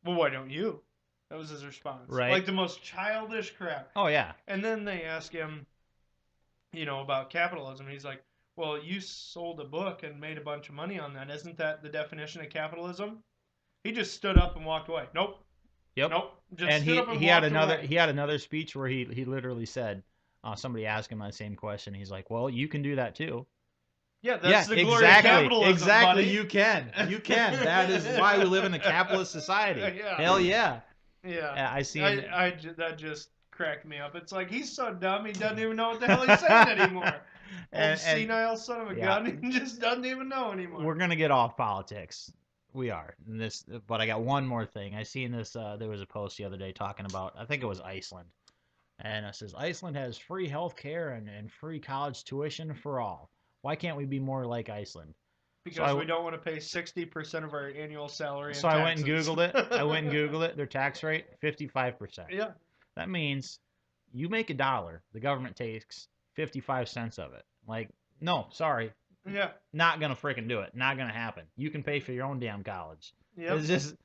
Speaker 2: Well, why don't you? That was his response.
Speaker 1: Right.
Speaker 2: Like the most childish crap.
Speaker 1: Oh yeah.
Speaker 2: And then they ask him, about capitalism. He's like, well, you sold a book and made a bunch of money on that. Isn't that the definition of capitalism? He just stood up and walked away. Nope.
Speaker 1: Yep.
Speaker 2: Nope. Just
Speaker 1: And
Speaker 2: stood up and
Speaker 1: he had
Speaker 2: walked away.
Speaker 1: he had another speech where he literally said, somebody asked him that same question. He's like, well, you can do that too.
Speaker 2: Yeah, that's the glory of capitalism,
Speaker 1: exactly.
Speaker 2: buddy.
Speaker 1: You can. That is why we live in a capitalist society.
Speaker 2: Yeah.
Speaker 1: Hell yeah.
Speaker 2: Yeah.
Speaker 1: I seen.
Speaker 2: That just cracked me up. It's like he's so dumb he doesn't even know what the hell he's saying anymore. Old senile son of a gun, he just doesn't even know anymore.
Speaker 1: We're gonna get off politics. We are but I got one more thing. I seen this. There was a post the other day talking about. I think it was Iceland, and it says Iceland has free health care and free college tuition for all. Why can't we be more like Iceland?
Speaker 2: Because we don't want to pay 60% of our annual salary.
Speaker 1: So I went and Googled it. Their tax rate, 55%.
Speaker 2: Yeah.
Speaker 1: That means you make $1, the government takes 55 cents of it. Like, no, sorry.
Speaker 2: Yeah.
Speaker 1: Not gonna freaking do it. Not gonna happen. You can pay for your own damn college.
Speaker 2: Yep.
Speaker 1: It's just,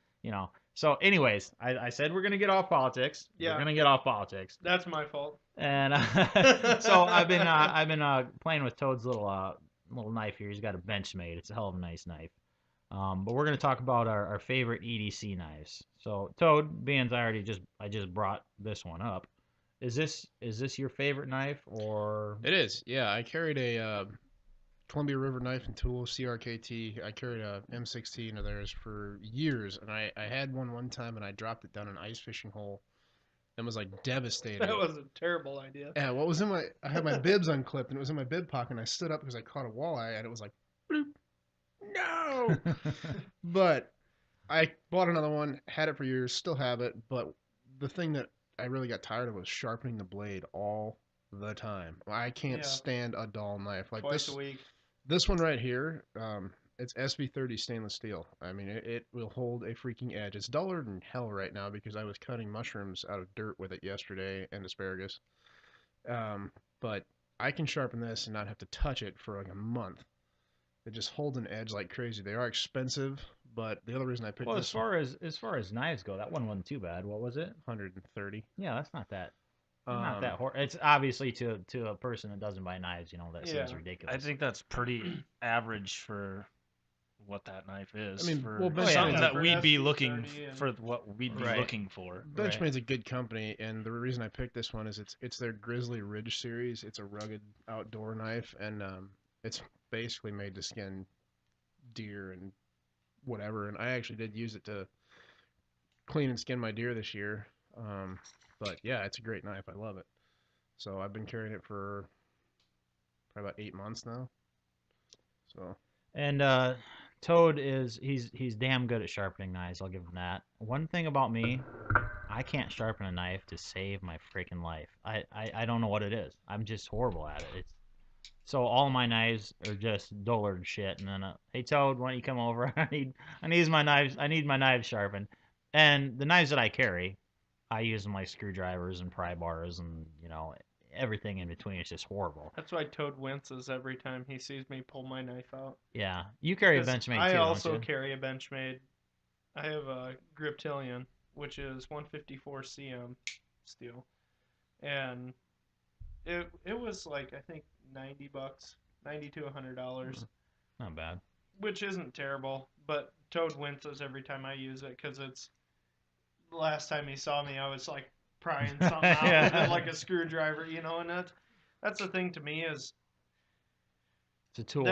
Speaker 1: So, anyways, I said we're gonna get off politics.
Speaker 2: Yeah.
Speaker 1: We're gonna get off politics.
Speaker 2: That's my fault.
Speaker 1: And so I've been playing with Toad's little knife here. He's got a Benchmade. It's a hell of a nice knife. But we're gonna talk about our favorite EDC knives. So Toad, being I just brought this one up. Is this your favorite knife or?
Speaker 3: It is. Yeah, I carried a Columbia River Knife and Tool CRKT. I carried a M16 of theirs for years, and I had one time, and I dropped it down an ice fishing hole, and was like devastated.
Speaker 2: That was a terrible idea.
Speaker 3: Yeah, what was I had my bibs unclipped, and it was in my bib pocket, and I stood up because I caught a walleye, and it was like, bloop, no. But I bought another one, had it for years, still have it, but the thing that I really got tired of was sharpening the blade all the time. I can't stand a dull knife like
Speaker 2: Twice a week.
Speaker 3: This one right here, it's SB30 stainless steel. I mean, it will hold a freaking edge. It's duller than hell right now because I was cutting mushrooms out of dirt with it yesterday and asparagus. But I can sharpen this and not have to touch it for like a month. It just holds an edge like crazy. They are expensive, but the other reason I picked
Speaker 1: as far as knives go, that one wasn't too bad. What was it?
Speaker 3: 130.
Speaker 1: Yeah, that's not that. Not that horrible. It's obviously to a person that doesn't buy knives, that seems ridiculous.
Speaker 4: I think that's pretty average for what that knife is.
Speaker 3: I mean,
Speaker 4: for
Speaker 3: well,
Speaker 4: something
Speaker 3: Benchmade-
Speaker 4: that
Speaker 2: for
Speaker 4: we'd be
Speaker 2: SC30
Speaker 4: looking
Speaker 2: and-
Speaker 4: for what we'd be
Speaker 1: Right.
Speaker 4: looking for.
Speaker 3: Benchmade's a good company, and the reason I picked this one is it's their Grizzly Ridge series. It's a rugged outdoor knife, and it's basically made to skin deer and whatever. And I actually did use it to clean and skin my deer this year. But yeah, it's a great knife. I love it. So I've been carrying it for probably about 8 months now. So
Speaker 1: And Toad he's damn good at sharpening knives. I'll give him that. One thing about me, I can't sharpen a knife to save my freaking life. I don't know what it is. I'm just horrible at it. So all my knives are just dullard shit. And then, hey Toad, why don't you come over? I need my knives. I need my knives sharpened. And the knives that I carry, I use them like screwdrivers and pry bars and everything in between. It's just horrible.
Speaker 2: That's why Toad winces every time he sees me pull my knife out.
Speaker 1: Yeah, you carry a
Speaker 2: 'Cause
Speaker 1: Benchmade
Speaker 2: I
Speaker 1: too,
Speaker 2: also
Speaker 1: don't you?
Speaker 2: carry a Benchmade. I have a Griptilian, which is 154 cm steel, and it was like I think $90, $90 to $100,
Speaker 1: Not bad.
Speaker 2: which isn't terrible. But Toad winces every time I use it because it's the last time he saw me, I was like prying something out with it like a screwdriver, and that's the thing to me is
Speaker 1: It's a tool.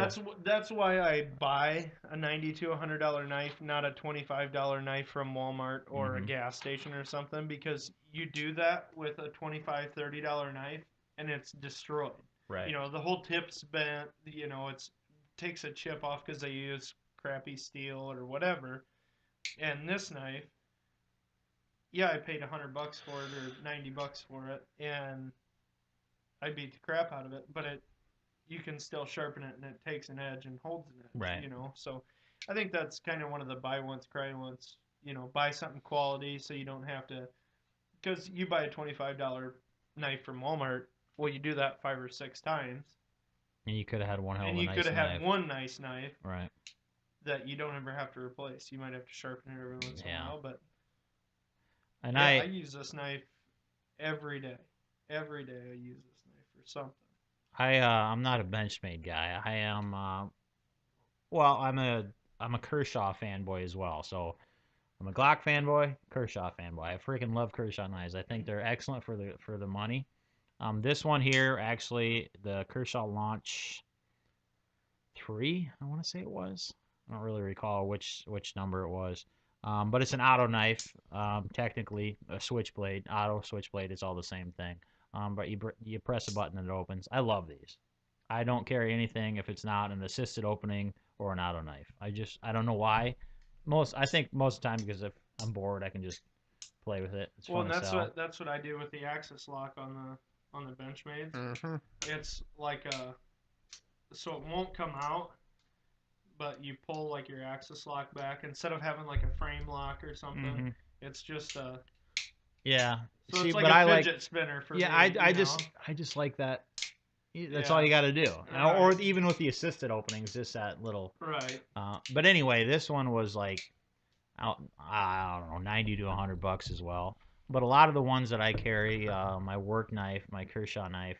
Speaker 2: that's why I buy a $90 to $100 knife, not a $25 knife from Walmart or a gas station or something, because you do that with a $25, $30 knife and it's destroyed.
Speaker 1: Right.
Speaker 2: The whole tip's bent. It's takes a chip off because they use crappy steel or whatever. And this knife, yeah, I paid $100 for it or $90 for it, and I beat the crap out of it, but you can still sharpen it and it takes an edge and holds an edge.
Speaker 1: Right.
Speaker 2: So I think that's kind of one of the buy once, cry once. Buy something quality so you don't have to, because you buy a $25 knife from Walmart. Well, you do that 5 or 6 times,
Speaker 1: And you could have had one hell of
Speaker 2: and
Speaker 1: a
Speaker 2: you
Speaker 1: nice
Speaker 2: could have
Speaker 1: knife.
Speaker 2: had one nice knife
Speaker 1: Right.
Speaker 2: that you don't ever have to replace. You might have to sharpen it every once in a while, but
Speaker 1: And
Speaker 2: yeah, I use this knife every day. Every day I use this knife for something.
Speaker 1: I'm not a Benchmade guy. I am well, I'm a Kershaw fanboy as well. So I'm a Glock fanboy, Kershaw fanboy. I freaking love Kershaw knives. I think they're excellent for the money. This one here, actually, the Kershaw Launch 3, I want to say it was. I don't really recall which number it was. But it's an auto knife, technically a switchblade, auto switchblade. It's all the same thing. But you press a button and it opens. I love these. I don't carry anything if it's not an assisted opening or an auto knife. I don't know why. I think most of the time because if I'm bored, I can just play with it. It's fun
Speaker 2: And
Speaker 1: to sell.
Speaker 2: that's what I do with the Axis lock on the Benchmades. It's like so it won't come out, but you pull like your Axis lock back instead of having like a frame lock or something. It's just
Speaker 1: Yeah.
Speaker 2: so
Speaker 1: See,
Speaker 2: it's like
Speaker 1: but
Speaker 2: a fidget spinner for me.
Speaker 1: I just like that. That's all you got to do.
Speaker 2: Right.
Speaker 1: Or even with the assisted openings, just that little.
Speaker 2: Right.
Speaker 1: But anyway, this one was like, I don't know, $90 to $100 as well. But a lot of the ones that I carry, my work knife, my Kershaw knife,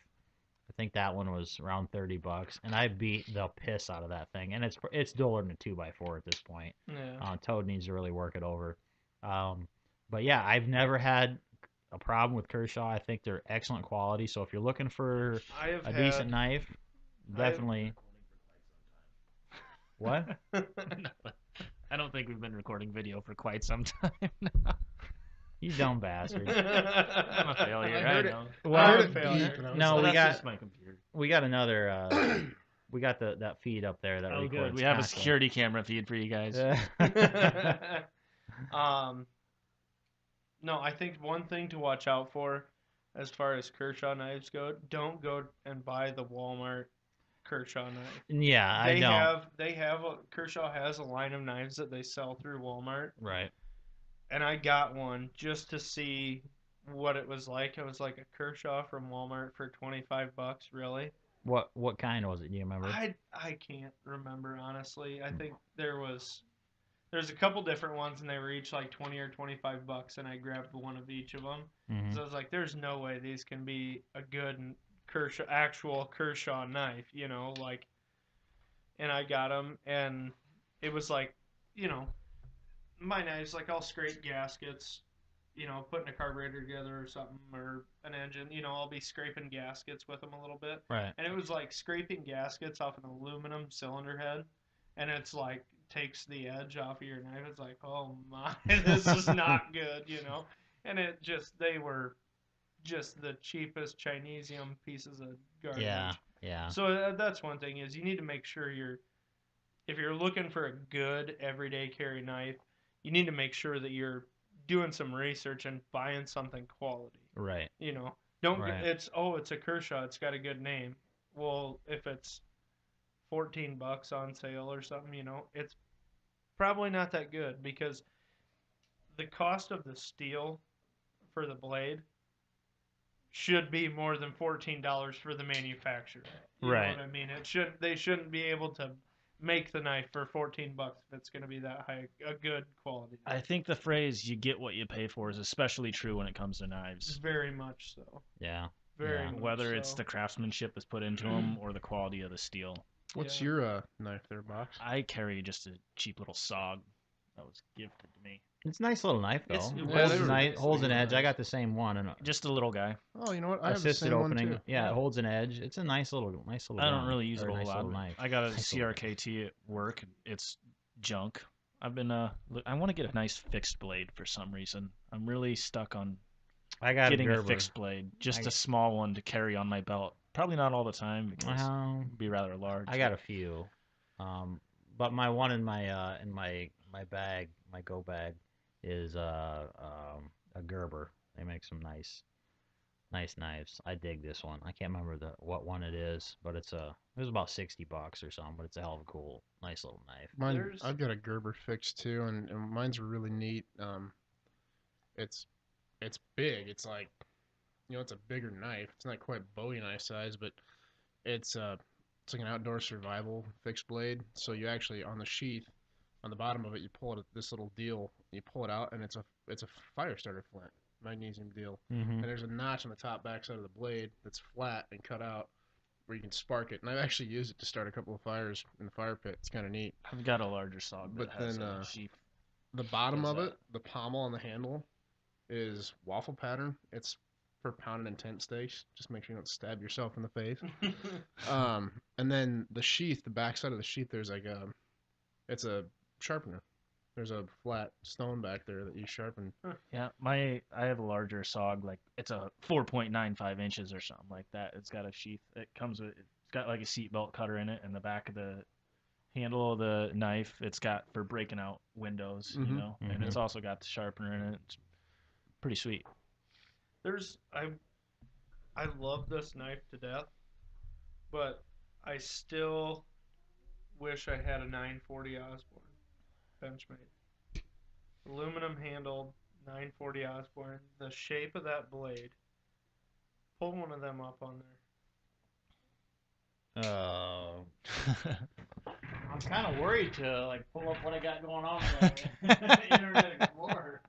Speaker 1: I think that one was around $30, and I beat the piss out of that thing. And it's duller than a 2x4 at this point.
Speaker 2: Yeah.
Speaker 1: Toad needs to really work it over. But yeah, I've never had a problem with Kershaw. I think they're excellent quality. So if you're looking for a decent knife, definitely. What?
Speaker 4: I don't think we've been recording video for quite some time now.
Speaker 1: You dumb bastard.
Speaker 4: I'm a failure. I know.
Speaker 1: Well,
Speaker 2: No,
Speaker 1: we
Speaker 4: that's
Speaker 1: got
Speaker 4: just my computer.
Speaker 1: we got another. We got that feed up there that
Speaker 4: Oh,
Speaker 1: records.
Speaker 4: good. We have a
Speaker 1: constantly.
Speaker 4: security camera feed for you guys.
Speaker 2: No, I think one thing to watch out for as far as Kershaw knives go, don't go and buy the Walmart Kershaw knife.
Speaker 1: Yeah, I don't.
Speaker 2: Kershaw has a line of knives that they sell through Walmart.
Speaker 1: Right.
Speaker 2: And I got one just to see what it was like. It was like a Kershaw from Walmart for $25, really.
Speaker 1: What kind was it? Do you remember?
Speaker 2: I can't remember honestly. I think there was There's a couple different ones, and they were each like 20 or $25, and I grabbed one of each of them.
Speaker 1: Mm-hmm.
Speaker 2: So I was like, "There's no way these can be a good actual Kershaw knife," like. And I got them, and it was like, my knives, like I'll scrape gaskets, putting a carburetor together or something, or an engine, I'll be scraping gaskets with them a little bit.
Speaker 1: Right.
Speaker 2: And it was like scraping gaskets off an aluminum cylinder head, and it's like takes the edge off of your knife. It's like, oh my, this is not good, And they were just the cheapest Chinesium pieces of garbage.
Speaker 1: Yeah.
Speaker 2: So that's one thing is you need to make sure if you're looking for a good everyday carry knife, you need to make sure that you're doing some research and buying something quality.
Speaker 1: Right.
Speaker 2: Don't
Speaker 1: Right.
Speaker 2: it's a Kershaw, it's got a good name. Well, if it's $14 on sale or something, it's probably not that good because the cost of the steel for the blade should be more than $14 for the manufacturer. You know what I mean? They shouldn't be able to make the knife for $14 if it's going to be that high, a good quality.
Speaker 4: I think the phrase "you get what you pay for" is especially true when it comes to knives.
Speaker 2: Very much so.
Speaker 1: Yeah.
Speaker 2: Very much
Speaker 4: Whether
Speaker 2: so.
Speaker 4: it's the craftsmanship that's put into them or the quality of the steel.
Speaker 3: What's your knife there, Box?
Speaker 4: I carry just a cheap little SOG that was gifted to me.
Speaker 1: It's a nice little knife though.
Speaker 2: It
Speaker 1: holds an edge. I got the same one and
Speaker 4: Just a little guy.
Speaker 3: Oh, you know what? I have the
Speaker 1: assisted
Speaker 3: same
Speaker 1: opening.
Speaker 3: one too.
Speaker 1: Yeah, it holds an edge. It's a nice little
Speaker 4: I
Speaker 1: gun,
Speaker 4: don't really use it a
Speaker 1: or
Speaker 4: whole
Speaker 1: nice
Speaker 4: lot.
Speaker 1: little knife.
Speaker 4: I got a
Speaker 1: Nice little
Speaker 4: CRKT at work. It's junk. I've been I want to get a nice fixed blade for some reason. I'm really stuck on
Speaker 1: I got
Speaker 4: getting
Speaker 1: a
Speaker 4: a fixed blade, just a small one to carry on my belt. Probably not all the time because it'd be rather large.
Speaker 1: I got a few, but my one in my bag, my go bag, is a Gerber. They make some nice knives. I dig this one. I can't remember what one it is, but it was about $60 or something. But it's a hell of a cool, nice little knife.
Speaker 3: I've got a Gerber fixed too, and mine's really neat. It's big. It's like, it's a bigger knife. It's not quite Bowie knife size, but it's like an outdoor survival fixed blade. So you actually, on the sheath, on the bottom of it, you pull it this little deal. You pull it out, and it's a fire starter flint, magnesium deal.
Speaker 1: Mm-hmm.
Speaker 3: And there's a notch on the top back side of the blade that's flat and cut out where you can spark it. And I've actually used it to start a couple of fires in the fire pit. It's kind of neat.
Speaker 4: I've got a larger SOG
Speaker 3: But
Speaker 4: that has
Speaker 3: then,
Speaker 4: a sheath.
Speaker 3: The bottom of it, the pommel on the handle, is waffle pattern. It's for pound and intent steaks. Just make sure you don't stab yourself in the face. And then the sheath, the back side of the sheath, there's like it's a sharpener. There's a flat stone back there that you sharpen.
Speaker 4: Yeah, I have a larger SOG, like it's a 4.95 inches or something like that. It's got a sheath. It's got like a seatbelt cutter in it, and the back of the handle of the knife, it's got for breaking out windows, and it's also got the sharpener in it. It's pretty sweet.
Speaker 2: I love this knife to death, but I still wish I had a 940 Osborne Benchmade. Aluminum handled 940 Osborne. The shape of that blade. Pull one of them up on there.
Speaker 1: I'm kind of worried to pull up what I got going on with the Internet Explorer.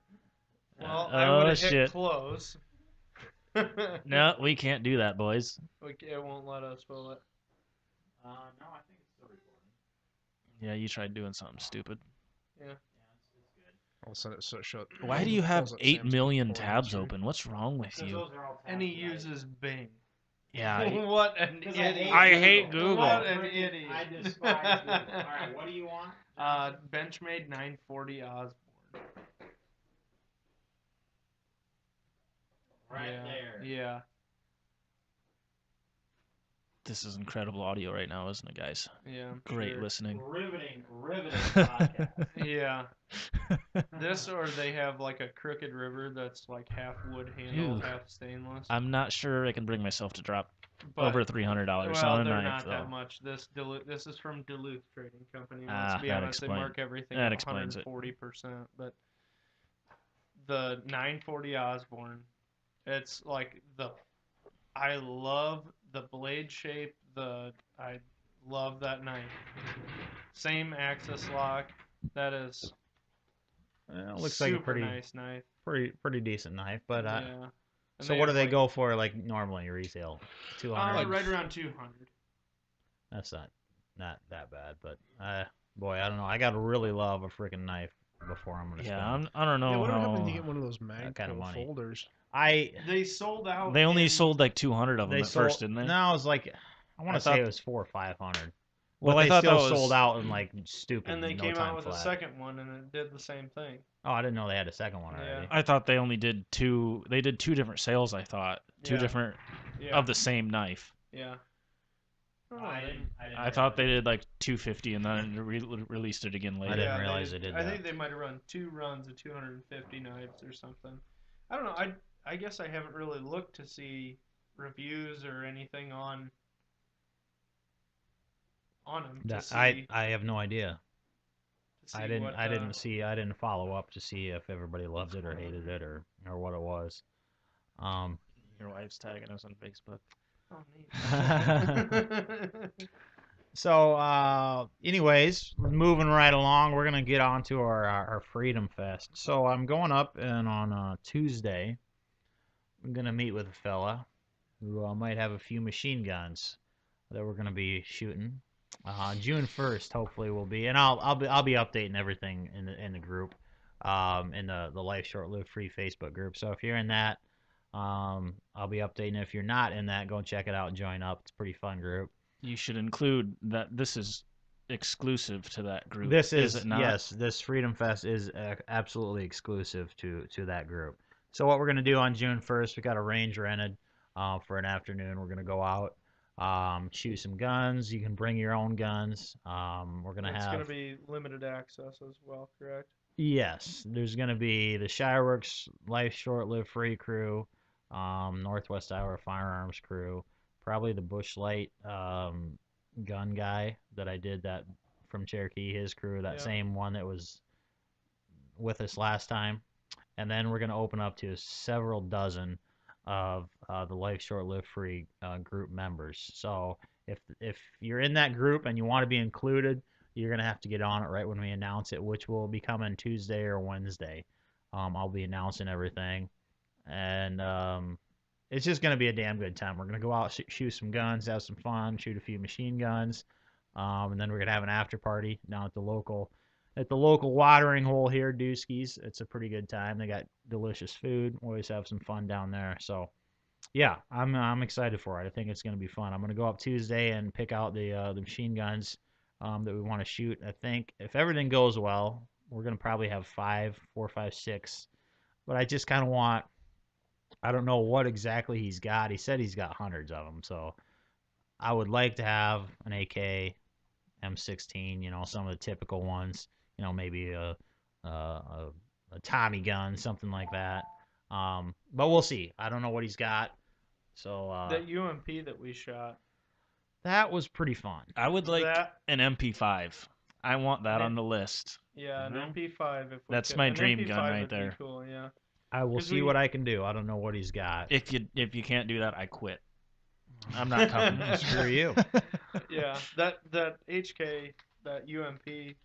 Speaker 2: Well, I would have hit close.
Speaker 4: No, we can't do that, boys.
Speaker 2: It won't let us pull it.
Speaker 1: No, I think it's still recording.
Speaker 4: Yeah, you tried doing something stupid.
Speaker 2: Yeah.
Speaker 3: All of a sudden,
Speaker 4: Why do you have 8 million tabs open? What's wrong with you?
Speaker 2: And he uses Bing.
Speaker 4: Yeah.
Speaker 2: What an idiot.
Speaker 4: I hate Google.
Speaker 2: What an idiot.
Speaker 1: I despise Google. All right, what do you want?
Speaker 2: Benchmade 940 Osborne.
Speaker 1: Right there.
Speaker 2: Yeah.
Speaker 4: This is incredible audio right now, isn't it, guys?
Speaker 2: Yeah.
Speaker 4: Great listening.
Speaker 1: Riveting podcast.
Speaker 2: Yeah. This, or they have like a crooked river that's like half wood handle, half stainless.
Speaker 4: I'm not sure I can bring myself to drop over $300 on a
Speaker 2: they're
Speaker 4: knife,
Speaker 2: not
Speaker 4: though.
Speaker 2: that much. This is from Duluth Trading Company. Let's be honest, they mark everything
Speaker 4: that
Speaker 2: at
Speaker 4: explains
Speaker 2: 140%. But the 940 Osborne, it's like I love the blade shape. I love that knife. Same axis lock. That is
Speaker 1: It looks
Speaker 2: Super
Speaker 1: like a pretty
Speaker 2: nice knife.
Speaker 1: pretty decent knife. But
Speaker 2: Yeah.
Speaker 1: so what do they go for like normally retail? 200.
Speaker 2: Right around 200.
Speaker 1: That's not that bad, but boy, I don't know. I gotta really love a freaking knife before I'm gonna spend
Speaker 4: I don't know
Speaker 3: Yeah, what
Speaker 4: how.
Speaker 3: happened to get one of those mag
Speaker 1: kind of
Speaker 3: pull
Speaker 1: money.
Speaker 3: folders?
Speaker 2: They sold out.
Speaker 4: They only sold like 200 of them
Speaker 1: They
Speaker 4: at
Speaker 1: sold,
Speaker 4: first, didn't they?
Speaker 1: No, it was like I want
Speaker 4: I
Speaker 1: to say
Speaker 4: thought-
Speaker 1: it was 400 or 500.
Speaker 4: Well,
Speaker 1: But
Speaker 4: I
Speaker 1: they
Speaker 4: thought
Speaker 1: still
Speaker 4: that was
Speaker 1: sold out in like stupid.
Speaker 2: And they
Speaker 1: no
Speaker 2: came
Speaker 1: time
Speaker 2: out with
Speaker 1: flat.
Speaker 2: a second one, and it did the same thing.
Speaker 1: Oh, I didn't know they had a second one
Speaker 2: Yeah.
Speaker 1: already.
Speaker 4: I thought they only did two. They did two different sales. I thought two
Speaker 2: Yeah.
Speaker 4: different
Speaker 2: Yeah.
Speaker 4: of the same knife.
Speaker 2: Yeah. Oh,
Speaker 4: I thought they did like 250 and then released it again later.
Speaker 1: I didn't realize they did
Speaker 2: I
Speaker 1: that.
Speaker 2: think they might have run 2 runs of 250 knives or something. I don't know. I guess I haven't really looked to see reviews or anything on them to see.
Speaker 1: I have no idea.
Speaker 2: to see
Speaker 1: I didn't
Speaker 2: what,
Speaker 1: I didn't follow up to see if everybody loved it or hated it or what it was.
Speaker 4: Your wife's tagging us on Facebook.
Speaker 2: Oh, neat.
Speaker 1: So, anyways, moving right along, we're gonna get on to our Freedom Fest. So I'm going up, and on Tuesday, I'm gonna meet with a fella who might have a few machine guns that we're gonna be shooting. June 1st, hopefully, will be, and I'll be updating everything in the group, in the Life Short Live Free Facebook group. So if you're in that, I'll be updating. If you're not in that, go check it out and join up. It's a pretty fun group.
Speaker 4: You should include that this is exclusive to that group.
Speaker 1: This is
Speaker 4: it not?
Speaker 1: Yes, this Freedom Fest is absolutely exclusive to that group. So what we're gonna do on June 1st, we got a range rented for an afternoon. We're gonna go out, shoot some guns. You can bring your own guns. We're gonna
Speaker 2: It's
Speaker 1: have.
Speaker 2: going to be limited access as well, correct?
Speaker 1: Yes, there's gonna be the Schiwerks Life Short Live Free crew, Northwest Iowa Firearms crew, probably the Bushlight gun guy that I did that from Cherokee, his crew, that same one that was with us last time. And then we're going to open up to several dozen of the Life Short Live Free group members. So if you're in that group and you want to be included, you're going to have to get on it right when we announce it, which will be coming Tuesday or Wednesday. I'll be announcing everything. And it's just going to be a damn good time. We're going to go out, shoot some guns, have some fun, shoot a few machine guns, and then we're going to have an after party down at the local watering hole here, Dusky's. It's a pretty good time. They got delicious food. We always have some fun down there. So, yeah, I'm excited for it. I think it's going to be fun. I'm going to go up Tuesday and pick out the machine guns that we want to shoot. I think if everything goes well, we're going to probably have 4, 5, 6. But I just kind of want. I don't know what exactly he's got. He said he's got hundreds of them. So I would like to have an AK, M16, some of the typical ones, maybe a Tommy gun, something like that. But we'll see. I don't know what he's got. So
Speaker 2: that UMP that we shot.
Speaker 1: That was pretty fun.
Speaker 4: I would like an MP5. I want that on the list.
Speaker 2: Yeah, an MP5.
Speaker 4: That's my dream gun right there.
Speaker 2: Cool, yeah.
Speaker 1: I will see what I can do. I don't know what he's got.
Speaker 4: If you can't do that, I quit. I'm not coming.
Speaker 1: Screw you.
Speaker 2: Yeah, that HK, that UMP,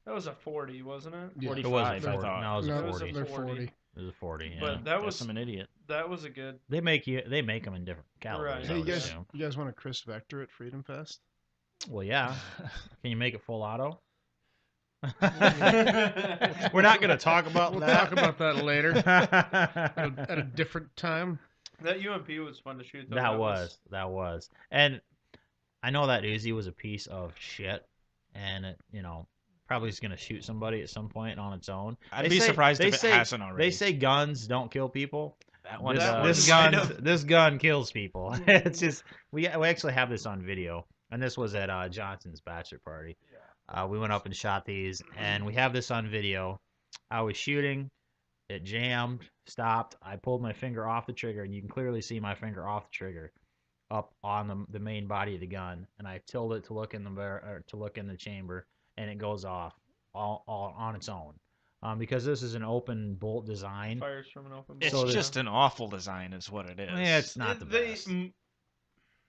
Speaker 2: that was a 40, wasn't it?
Speaker 3: Yeah,
Speaker 4: 45,
Speaker 1: it wasn't 40.
Speaker 4: I thought.
Speaker 1: No, it was a 40.
Speaker 3: They're 40.
Speaker 1: It was a 40. Yeah.
Speaker 2: But that was
Speaker 4: I'm an idiot.
Speaker 2: That was a good.
Speaker 1: They make them in different calibers.
Speaker 2: Right.
Speaker 3: Hey,
Speaker 1: I would assume.
Speaker 3: you guys want a Chris Vector at Freedom Fest?
Speaker 1: Well, yeah. Can you make it full auto? We're not going to talk about
Speaker 3: We'll
Speaker 1: that.
Speaker 3: talk about that later at a different time.
Speaker 2: That UMP was fun to shoot. Though.
Speaker 1: That was. And I know that Uzi was a piece of shit, and it, probably is going to shoot somebody at some point on its own.
Speaker 4: I'd be surprised if it hasn't already.
Speaker 1: They say guns don't kill people.
Speaker 4: This
Speaker 1: gun kills people. It's just we actually have this on video, and this was at Johnson's bachelor party. We went up and shot these, and we have this on video. I was shooting, it jammed, stopped. I pulled my finger off the trigger, and you can clearly see my finger off the trigger, up on the main body of the gun. And I tilt it to look in the chamber, and it goes off all on its own. Because this is an open bolt design.
Speaker 2: Fires from an open bolt.
Speaker 4: It's just an awful design, is what it is.
Speaker 1: Yeah, it's not the best.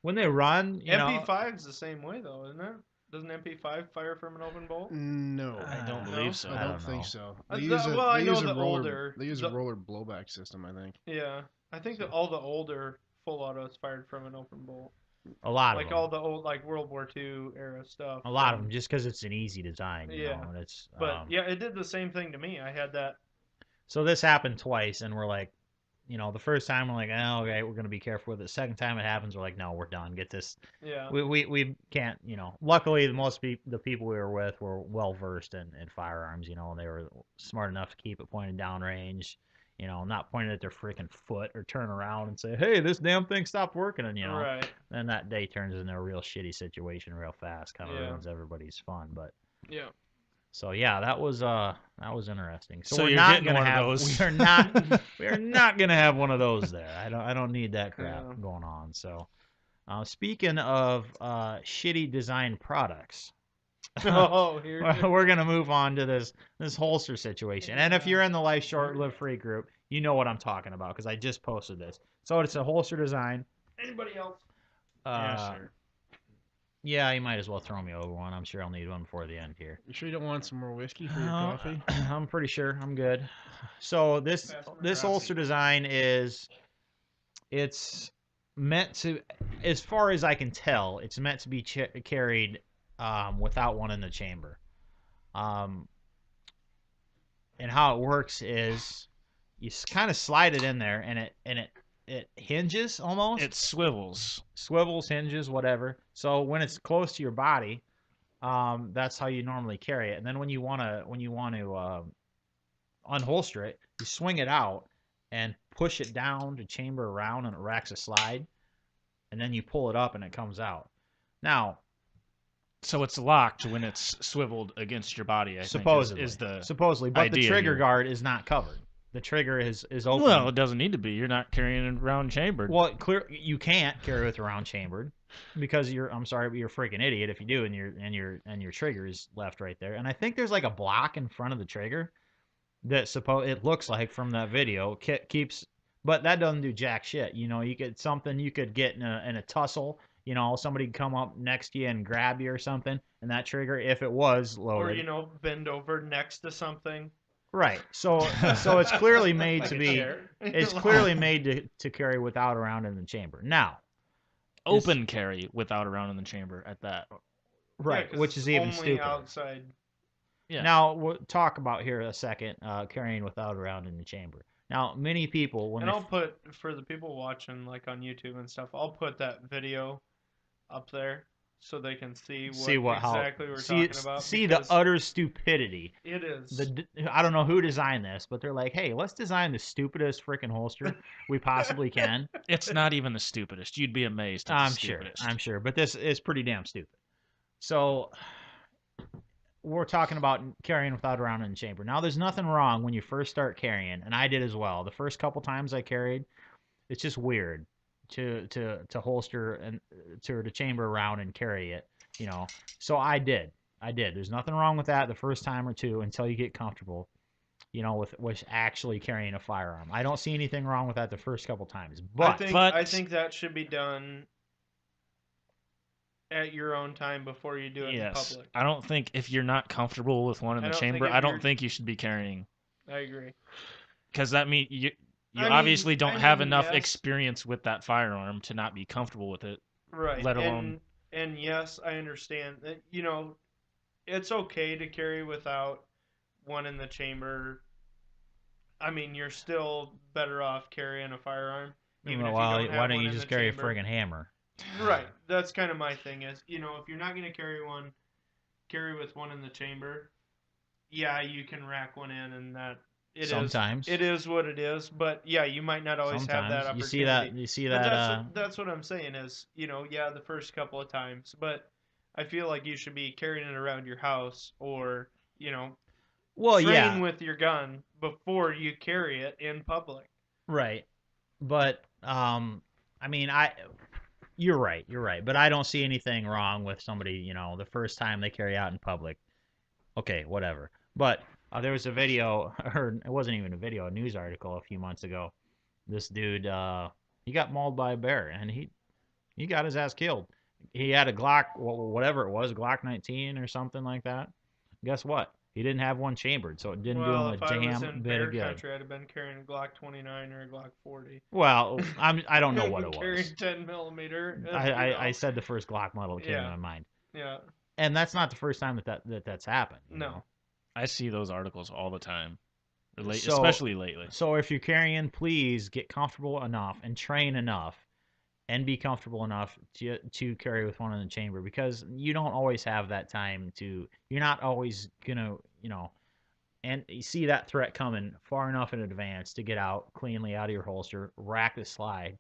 Speaker 1: When they run,
Speaker 2: MP5's the same way though, isn't it? Doesn't MP5 fire from an open bolt?
Speaker 3: No,
Speaker 4: I don't
Speaker 2: No?
Speaker 4: believe so.
Speaker 3: I
Speaker 1: I
Speaker 3: don't
Speaker 1: don't
Speaker 3: think
Speaker 1: know.
Speaker 3: so.
Speaker 2: Uh,
Speaker 3: They
Speaker 2: the-
Speaker 3: use a
Speaker 2: well, I
Speaker 3: they
Speaker 2: know
Speaker 3: use a
Speaker 2: the
Speaker 3: roller
Speaker 2: older-
Speaker 3: they use
Speaker 2: the-
Speaker 3: a roller blowback system, I think.
Speaker 2: Yeah, I think that
Speaker 3: So-
Speaker 2: all the older full autos fired from an open bolt.
Speaker 1: A lot of
Speaker 2: Like
Speaker 1: them.
Speaker 2: all the old like World War II era stuff.
Speaker 1: A lot of them, just because it's an easy design, you
Speaker 2: Yeah.
Speaker 1: know, and it's.
Speaker 2: But yeah, it did the same thing to me. I had that.
Speaker 1: So this happened twice, and we're like, you know, the first time we're like, oh, okay, we're gonna be careful with it. Second time it happens, we're like, no, we're done. Get this.
Speaker 2: Yeah.
Speaker 1: We can't, you know. Luckily, the people we were with were well versed in firearms, you know, and they were smart enough to keep it pointed down range, you know, not pointed at their freaking foot or turn around and say, hey, this damn thing stopped working, and you know,
Speaker 2: Right.
Speaker 1: then that day turns into a real shitty situation real fast, kind of
Speaker 2: Yeah.
Speaker 1: ruins everybody's fun, but.
Speaker 2: Yeah.
Speaker 1: So yeah, that was interesting. So,
Speaker 4: So
Speaker 1: we're
Speaker 4: you're
Speaker 1: not
Speaker 4: getting
Speaker 1: gonna
Speaker 4: one of
Speaker 1: have
Speaker 4: those.
Speaker 1: we are not gonna have one of those there. I don't need that crap
Speaker 2: Yeah.
Speaker 1: going on. So speaking of shitty design products,
Speaker 2: Oh, here.
Speaker 1: we're gonna move on to this holster situation. And if you're in the Life Short Live Free group, you know what I'm talking about because I just posted this. So it's a holster design.
Speaker 2: Anybody else?
Speaker 4: Yeah, sure.
Speaker 1: Yeah, you might as well throw me over one. I'm sure I'll need one before the end here.
Speaker 3: You sure you don't want some more whiskey for your
Speaker 1: Oh,
Speaker 3: coffee?
Speaker 1: I'm pretty sure I'm good. So this holster design it's meant to, as far as I can tell, it's meant to be carried without one in the chamber. And how it works is you kind of slide it in there, and it hinges almost.
Speaker 4: It swivels.
Speaker 1: Swivels, hinges, whatever. So when it's close to your body, that's how you normally carry it. And then when you want to unholster it, you swing it out and push it down to chamber around, and it racks a slide. And then you pull it up, and it comes out. Now,
Speaker 4: So it's locked when it's swiveled against your body. I
Speaker 1: supposedly,
Speaker 4: think is the
Speaker 1: supposedly, but the
Speaker 4: idea
Speaker 1: trigger
Speaker 4: here.
Speaker 1: guard is not covered. The trigger is open.
Speaker 4: Well, it doesn't need to be. You're not carrying it around chambered.
Speaker 1: Well, you can't carry it around chambered because I'm sorry, but you're a freaking idiot if you do, and your trigger is left right there. And I think there's like a block in front of the trigger that it looks like from that video keeps, but that doesn't do jack shit. You know, you could get in a tussle. You know, somebody could come up next to you and grab you or something, and that trigger, if it was loaded,
Speaker 2: Or bend over next to something.
Speaker 1: right. So it's clearly made
Speaker 2: Like
Speaker 1: to
Speaker 2: a
Speaker 1: be.
Speaker 2: chair.
Speaker 1: It's clearly made to carry without around in the chamber. Now,
Speaker 4: Open carry without a round in the chamber at that.
Speaker 1: right,
Speaker 2: Yeah, 'cause
Speaker 1: which is even
Speaker 2: only
Speaker 1: stupider.
Speaker 2: outside.
Speaker 4: Yeah.
Speaker 1: Now we'll talk about here a second carrying without a round in the chamber. Now, many people when
Speaker 2: And
Speaker 1: they
Speaker 2: I'll put, for the people watching like on YouTube and stuff, I'll put that video up there so they can see exactly we're talking about.
Speaker 1: see the
Speaker 2: because
Speaker 1: utter stupidity.
Speaker 2: it is.
Speaker 1: I don't know who designed this, but they're like, hey, let's design the stupidest freaking holster we possibly can.
Speaker 4: It's not even the stupidest. You'd be amazed at the stupidest.
Speaker 1: I'm sure, but this is pretty damn stupid. So we're talking about carrying without a round in the chamber. Now, there's nothing wrong when you first start carrying, and I did as well. The first couple times I carried, it's just weird to holster and to chamber around and carry it, you know. So I did. There's nothing wrong with that the first time or two until you get comfortable, you know, with actually carrying a firearm. I don't see anything wrong with that the first couple times, but
Speaker 2: I think that should be done at your own time before you do it in public.
Speaker 4: I don't think if you're not comfortable with one in the chamber, I don't think you should be carrying.
Speaker 2: I agree.
Speaker 4: Because that means you obviously don't have enough experience with that firearm to not be comfortable with it.
Speaker 2: Right.
Speaker 4: Let alone.
Speaker 2: And yes, I understand that, it's okay to carry without one in the chamber. I mean, you're still better off carrying a firearm. Even if you don't have
Speaker 1: why don't
Speaker 2: one
Speaker 1: you
Speaker 2: in
Speaker 1: just
Speaker 2: the
Speaker 1: carry
Speaker 2: chamber.
Speaker 1: a friggin' hammer?
Speaker 2: Right. That's kind of my thing is, if you're not going to carry with one in the chamber, yeah, you can rack one in, and that
Speaker 1: Sometimes
Speaker 2: it is what it is. But yeah, you might not always have that opportunity.
Speaker 1: You see that.
Speaker 2: That's what I'm saying is, yeah, the first couple of times, but I feel like you should be carrying it around your house or, train with your gun before you carry it in public.
Speaker 1: Right. But I mean, you're right, but I don't see anything wrong with somebody, the first time they carry out in public. Okay, whatever. But there was a video, or it wasn't even a video, a news article a few months ago. This dude, he got mauled by a bear, and he got his ass killed. He had a Glock, whatever it was, Glock 19 or something like that. Guess what? He didn't have one chambered, so it didn't do him
Speaker 2: Well,
Speaker 1: a
Speaker 2: if I was
Speaker 1: damn
Speaker 2: in
Speaker 1: bit
Speaker 2: bear
Speaker 1: of good.
Speaker 2: country, I'd have been carrying a Glock 29 or a Glock 40.
Speaker 1: Well, I don't know what it
Speaker 2: Carrying
Speaker 1: was.
Speaker 2: 10 millimeter.
Speaker 1: I said the first Glock model that came to
Speaker 2: Yeah.
Speaker 1: my mind,
Speaker 2: Yeah.
Speaker 1: and that's not the first time that's happened. You
Speaker 2: No.
Speaker 1: know?
Speaker 4: I see those articles all the time,
Speaker 1: So-
Speaker 4: especially lately.
Speaker 1: So if you're carrying, please get comfortable enough and train enough and be comfortable enough to carry with one in the chamber, because you don't always have that time to. You're not always gonna, and you see that threat coming far enough in advance to get out cleanly out of your holster, rack the slide,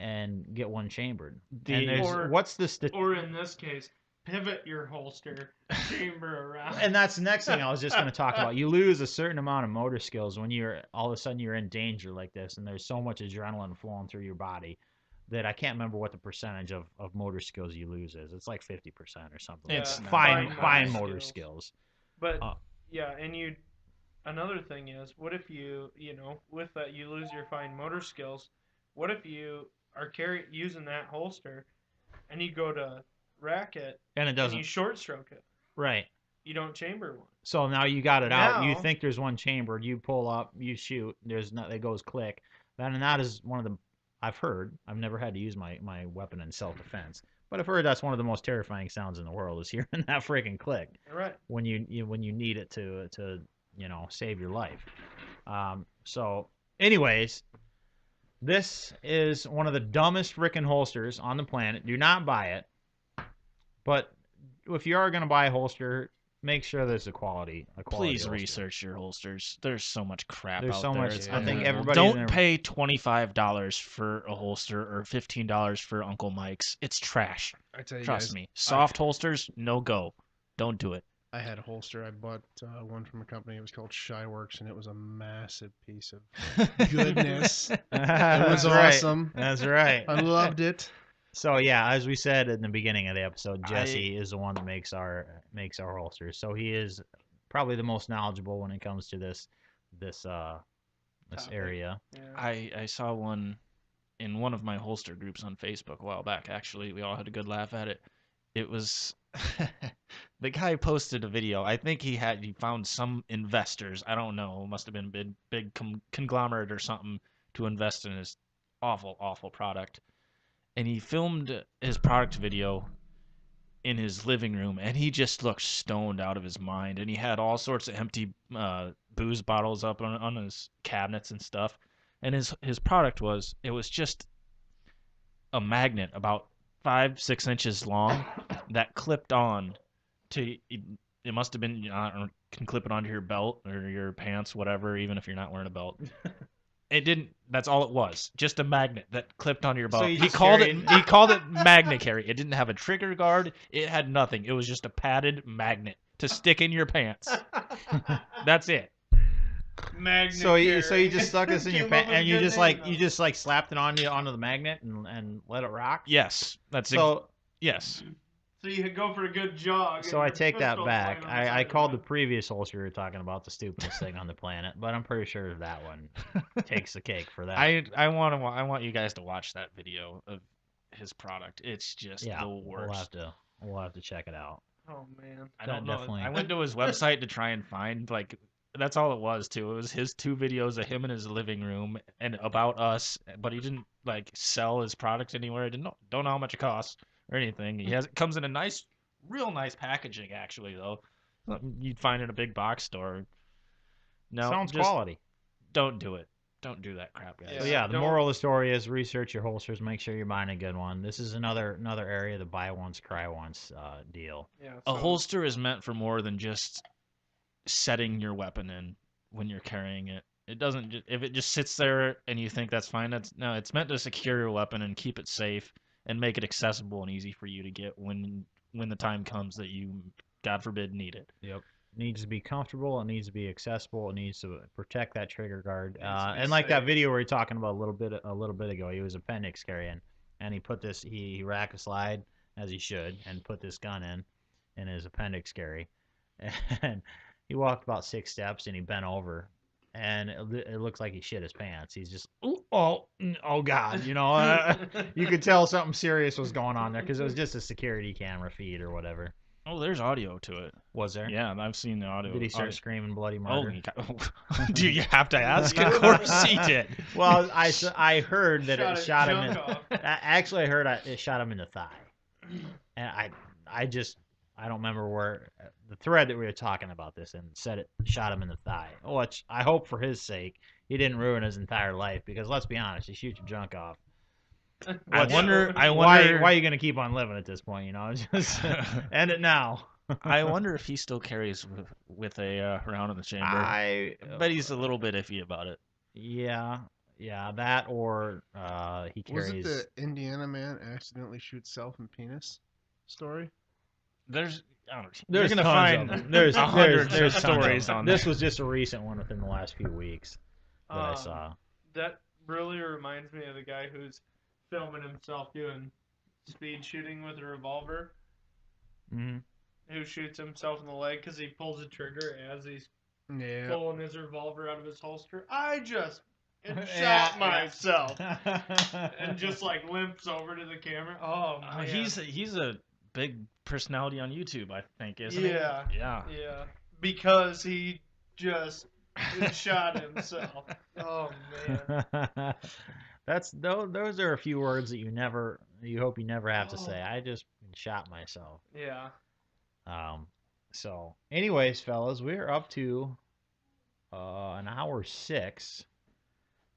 Speaker 1: and get one chambered. And there's what's the
Speaker 2: Or in this case, pivot your holster, chamber around.
Speaker 1: And that's the next thing I was just going to talk about. You lose a certain amount of motor skills when you're all of a sudden you're in danger like this, and there's so much adrenaline flowing through your body that I can't remember what the percentage of motor skills you lose is. It's like 50% or something.
Speaker 2: Yeah,
Speaker 1: It's
Speaker 4: not
Speaker 1: fine
Speaker 2: motor
Speaker 1: motor
Speaker 2: skills.
Speaker 1: skills.
Speaker 2: But yeah, and another thing is, what if you with that you lose your fine motor skills? What if you are using that holster, and you go to rack it,
Speaker 1: And it
Speaker 2: and
Speaker 1: doesn't.
Speaker 2: you short stroke it?
Speaker 1: Right.
Speaker 2: You don't chamber one.
Speaker 1: So now you got it out. You
Speaker 2: Now-
Speaker 1: think there's one chambered. You pull up. You shoot. There's not. It goes click. And that is one of the. I've heard. I've never had to use my weapon in self defense, but I've heard that's one of the most terrifying sounds in the world is hearing that freaking click
Speaker 2: Right.
Speaker 1: when you need it to save your life. So, anyways, this is one of the dumbest freaking holsters on the planet. Do not buy it. But if you are going to buy a holster, make sure there's a quality
Speaker 4: Please
Speaker 1: holster.
Speaker 4: research your holsters. There's so much crap
Speaker 1: There's
Speaker 4: out
Speaker 1: so
Speaker 4: there.
Speaker 1: much.
Speaker 4: It's
Speaker 1: I think
Speaker 4: unbelievable.
Speaker 1: everybody
Speaker 4: Don't pay $25 for a holster or $15 for Uncle Mike's. It's trash.
Speaker 3: I tell you
Speaker 4: Trust
Speaker 3: guys,
Speaker 4: me. Soft holsters, no go. Don't do it.
Speaker 3: I had a holster. I bought one from a company. It was called Schiwerks, and it was a massive piece of goodness. It was awesome.
Speaker 1: That's right.
Speaker 3: I loved it.
Speaker 1: So yeah, as we said in the beginning of the episode, Jesse is the one that makes our holsters. So he is probably the most knowledgeable when it comes to this area.
Speaker 2: Yeah.
Speaker 4: I saw one in one of my holster groups on Facebook a while back. Actually, we all had a good laugh at it. It was the guy posted a video. I think he found some investors. I don't know. Must have been big conglomerate or something to invest in his awful product. And he filmed his product video in his living room, and he just looked stoned out of his mind. And he had all sorts of empty booze bottles up on his cabinets and stuff. And his product was just a magnet about 5-6 inches long that clipped on to. It must have been, can clip it onto your belt or your pants, whatever, even if you're not wearing a belt. It didn't. That's all it was. Just a magnet that clipped onto your belt.
Speaker 1: So you
Speaker 4: He
Speaker 1: just
Speaker 4: called
Speaker 1: carried-
Speaker 4: it magnet carry. It didn't have a trigger guard. It had nothing. It was just a padded magnet to stick in your pants. That's it.
Speaker 2: Magnet
Speaker 1: So you
Speaker 2: carry.
Speaker 1: just stuck this in your
Speaker 2: Came up
Speaker 1: pants,
Speaker 2: with a
Speaker 1: and you
Speaker 2: good
Speaker 1: just
Speaker 2: name, though.
Speaker 1: slapped it onto the magnet and let it rock.
Speaker 4: Yes. That's
Speaker 1: So
Speaker 4: yes.
Speaker 2: So you could go for a good jog.
Speaker 1: So I take that back. I called the previous holster you were talking about the stupidest thing on the planet, but I'm pretty sure that one takes the cake for that.
Speaker 4: I want you guys to watch that video of his product. It's just
Speaker 1: yeah,
Speaker 4: the worst.
Speaker 1: we'll have to check it out.
Speaker 2: Oh man.
Speaker 4: I don't know.
Speaker 1: Definitely.
Speaker 4: I went to his website to try and find that's all it was too. It was his 2 videos of him in his living room and about us, but he didn't sell his product anywhere. I don't know how much it costs or anything. It comes in a real nice packaging actually though. You'd find it in a big box store. No,
Speaker 1: Sounds
Speaker 4: just
Speaker 1: quality.
Speaker 4: don't do it. Don't do that crap, guys.
Speaker 1: So yeah, the moral of the story is research your holsters. Make sure you're buying a good one. This is another area, the buy once, cry once deal.
Speaker 2: Yeah.
Speaker 4: A
Speaker 2: so-
Speaker 4: holster is meant for more than just setting your weapon in when you're carrying it. It doesn't. If it just sits there and you think that's fine, it's meant to secure your weapon and keep it safe and make it accessible and easy for you to get when the time comes that you, God forbid, need it.
Speaker 1: Yep. It needs to be comfortable. It needs to be accessible. It needs to protect that trigger guard.
Speaker 2: Needs to be
Speaker 1: And like that
Speaker 2: safe.
Speaker 1: video we were talking about a little bit ago, he was appendix carrying, and he put this. He racked a slide as he should, and put this gun in his appendix carry, and he walked about 6 steps and he bent over, and it looks like he shit his pants. He's just, oh God, you could tell something serious was going on there because it was just a security camera feed or whatever.
Speaker 4: Oh, there's audio to it.
Speaker 1: Was there?
Speaker 4: Yeah, I've seen the audio.
Speaker 1: Did he start screaming bloody
Speaker 4: Oh,
Speaker 1: murder?
Speaker 4: do you have to ask? Of course he did.
Speaker 1: Well, I heard that it shot him in.
Speaker 2: off.
Speaker 1: Actually, I heard it shot him in the thigh, and I don't remember where the thread that we were talking about this and said it shot him in the thigh. Which I hope for his sake he didn't ruin his entire life because let's be honest, you shoot your junk off.
Speaker 4: I wonder
Speaker 1: why are you gonna keep on living at this point? Just end it now.
Speaker 4: I wonder if he still carries with a round in the chamber. I bet he's a little bit iffy about it.
Speaker 1: Yeah, that or he carries.
Speaker 3: Was it the Indiana man accidentally shoots self in penis story?
Speaker 4: There's
Speaker 1: you're gonna
Speaker 4: find
Speaker 1: there's
Speaker 4: hundreds of stories on
Speaker 1: this. Was just a recent one within the last few weeks that I saw.
Speaker 2: That really reminds me of the guy who's filming himself doing speed shooting with a revolver.
Speaker 1: Mm-hmm.
Speaker 2: Who shoots himself in the leg because he pulls the trigger as he's pulling his revolver out of his holster. I just shot myself and just like limps over to the camera. Oh man,
Speaker 4: he's a big personality on YouTube, I think, isn't he?
Speaker 2: Yeah. Because he just shot himself. Oh man.
Speaker 1: Those are a few words that you hope you never have to say. I just shot myself.
Speaker 2: Yeah.
Speaker 1: So anyways, fellas, we're up to an hour 6.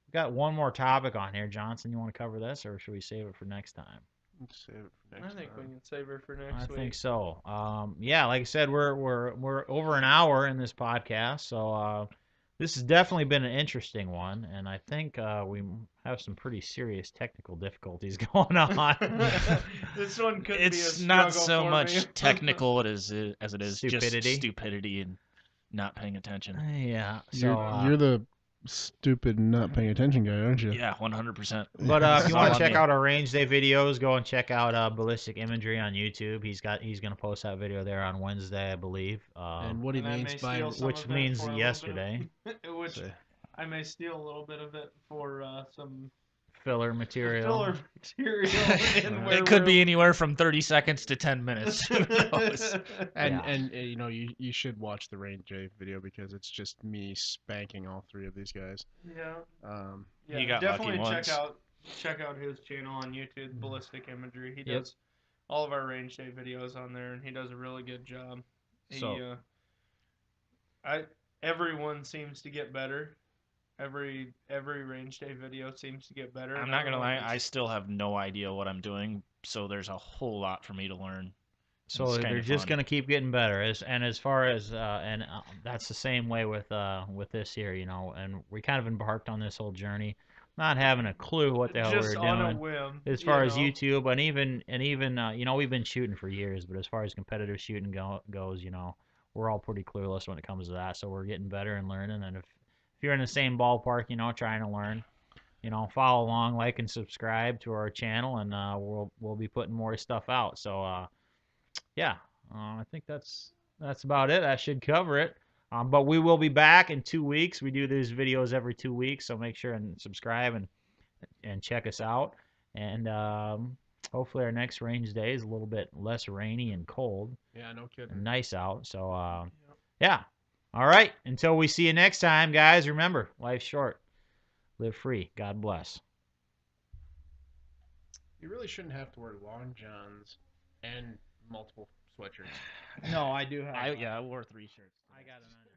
Speaker 1: We've got one more topic on here. Johnson, you want to cover this or should we save it for next time?
Speaker 3: Save it for next time.
Speaker 2: I think we can save it for next week.
Speaker 1: I think so. Yeah, like I said, we're over an hour in this podcast, so this has definitely been an interesting one, and I think we have some pretty serious technical difficulties going on.
Speaker 2: This one could be a
Speaker 4: It's
Speaker 2: struggle
Speaker 4: not so
Speaker 2: for
Speaker 4: much
Speaker 2: me.
Speaker 4: technical as it is
Speaker 1: Stupidity.
Speaker 4: just stupidity and not paying attention.
Speaker 1: Yeah. So
Speaker 3: you're the stupid not paying attention guy, aren't you?
Speaker 4: Yeah, 100%.
Speaker 1: But if you want to check
Speaker 4: me.
Speaker 1: out our range day videos, go and check out Ballistic Imagery on YouTube. He's gonna post that video there on Wednesday, I believe.
Speaker 3: And what he
Speaker 2: And I
Speaker 3: means
Speaker 2: may
Speaker 3: by
Speaker 2: steal some
Speaker 1: which
Speaker 2: of it
Speaker 1: means
Speaker 2: for a little
Speaker 1: yesterday.
Speaker 2: bit of- which I may steal a little bit of it for some
Speaker 1: Filler material.
Speaker 2: filler material.
Speaker 4: It could be anywhere from 30 seconds to 10 minutes. Who knows?
Speaker 3: And you should watch the range day video because it's just me spanking all 3 of these guys.
Speaker 2: Yeah.
Speaker 4: You got
Speaker 2: definitely
Speaker 4: lucky once.
Speaker 2: check out his channel on YouTube, Ballistic Imagery. He
Speaker 1: Yep.
Speaker 2: does all of our range day videos on there, and he does a really good job. Everyone seems to get better. Every range day video seems to get better.
Speaker 4: I'm not going to lie, I still have no idea what I'm doing, so there's a whole lot for me to learn.
Speaker 1: So they're just going to keep getting better. As far as that's the same way with this here, and we kind of embarked on this whole journey, not having a clue what the hell we were
Speaker 2: just on
Speaker 1: doing.
Speaker 2: a whim.
Speaker 1: As far as YouTube and even we've been shooting for years, but as far as competitive shooting goes, we're all pretty clueless when it comes to that. So we're getting better and learning. And if you're in the same ballpark, trying to learn, follow along, like and subscribe to our channel, and we'll be putting more stuff out. So I think that's about it. That should cover it. But we will be back in 2 weeks. We do these videos every 2 weeks, so make sure and subscribe and check us out. And hopefully our next range day is a little bit less rainy and cold.
Speaker 3: Yeah, no kidding.
Speaker 1: And nice out. So yeah. All right. Until we see you next time, guys. Remember, life's short. Live free. God bless.
Speaker 3: You really shouldn't have to wear long johns and multiple sweatshirts.
Speaker 1: No, I do have.
Speaker 4: I wore 3 shirts.
Speaker 1: I got an under.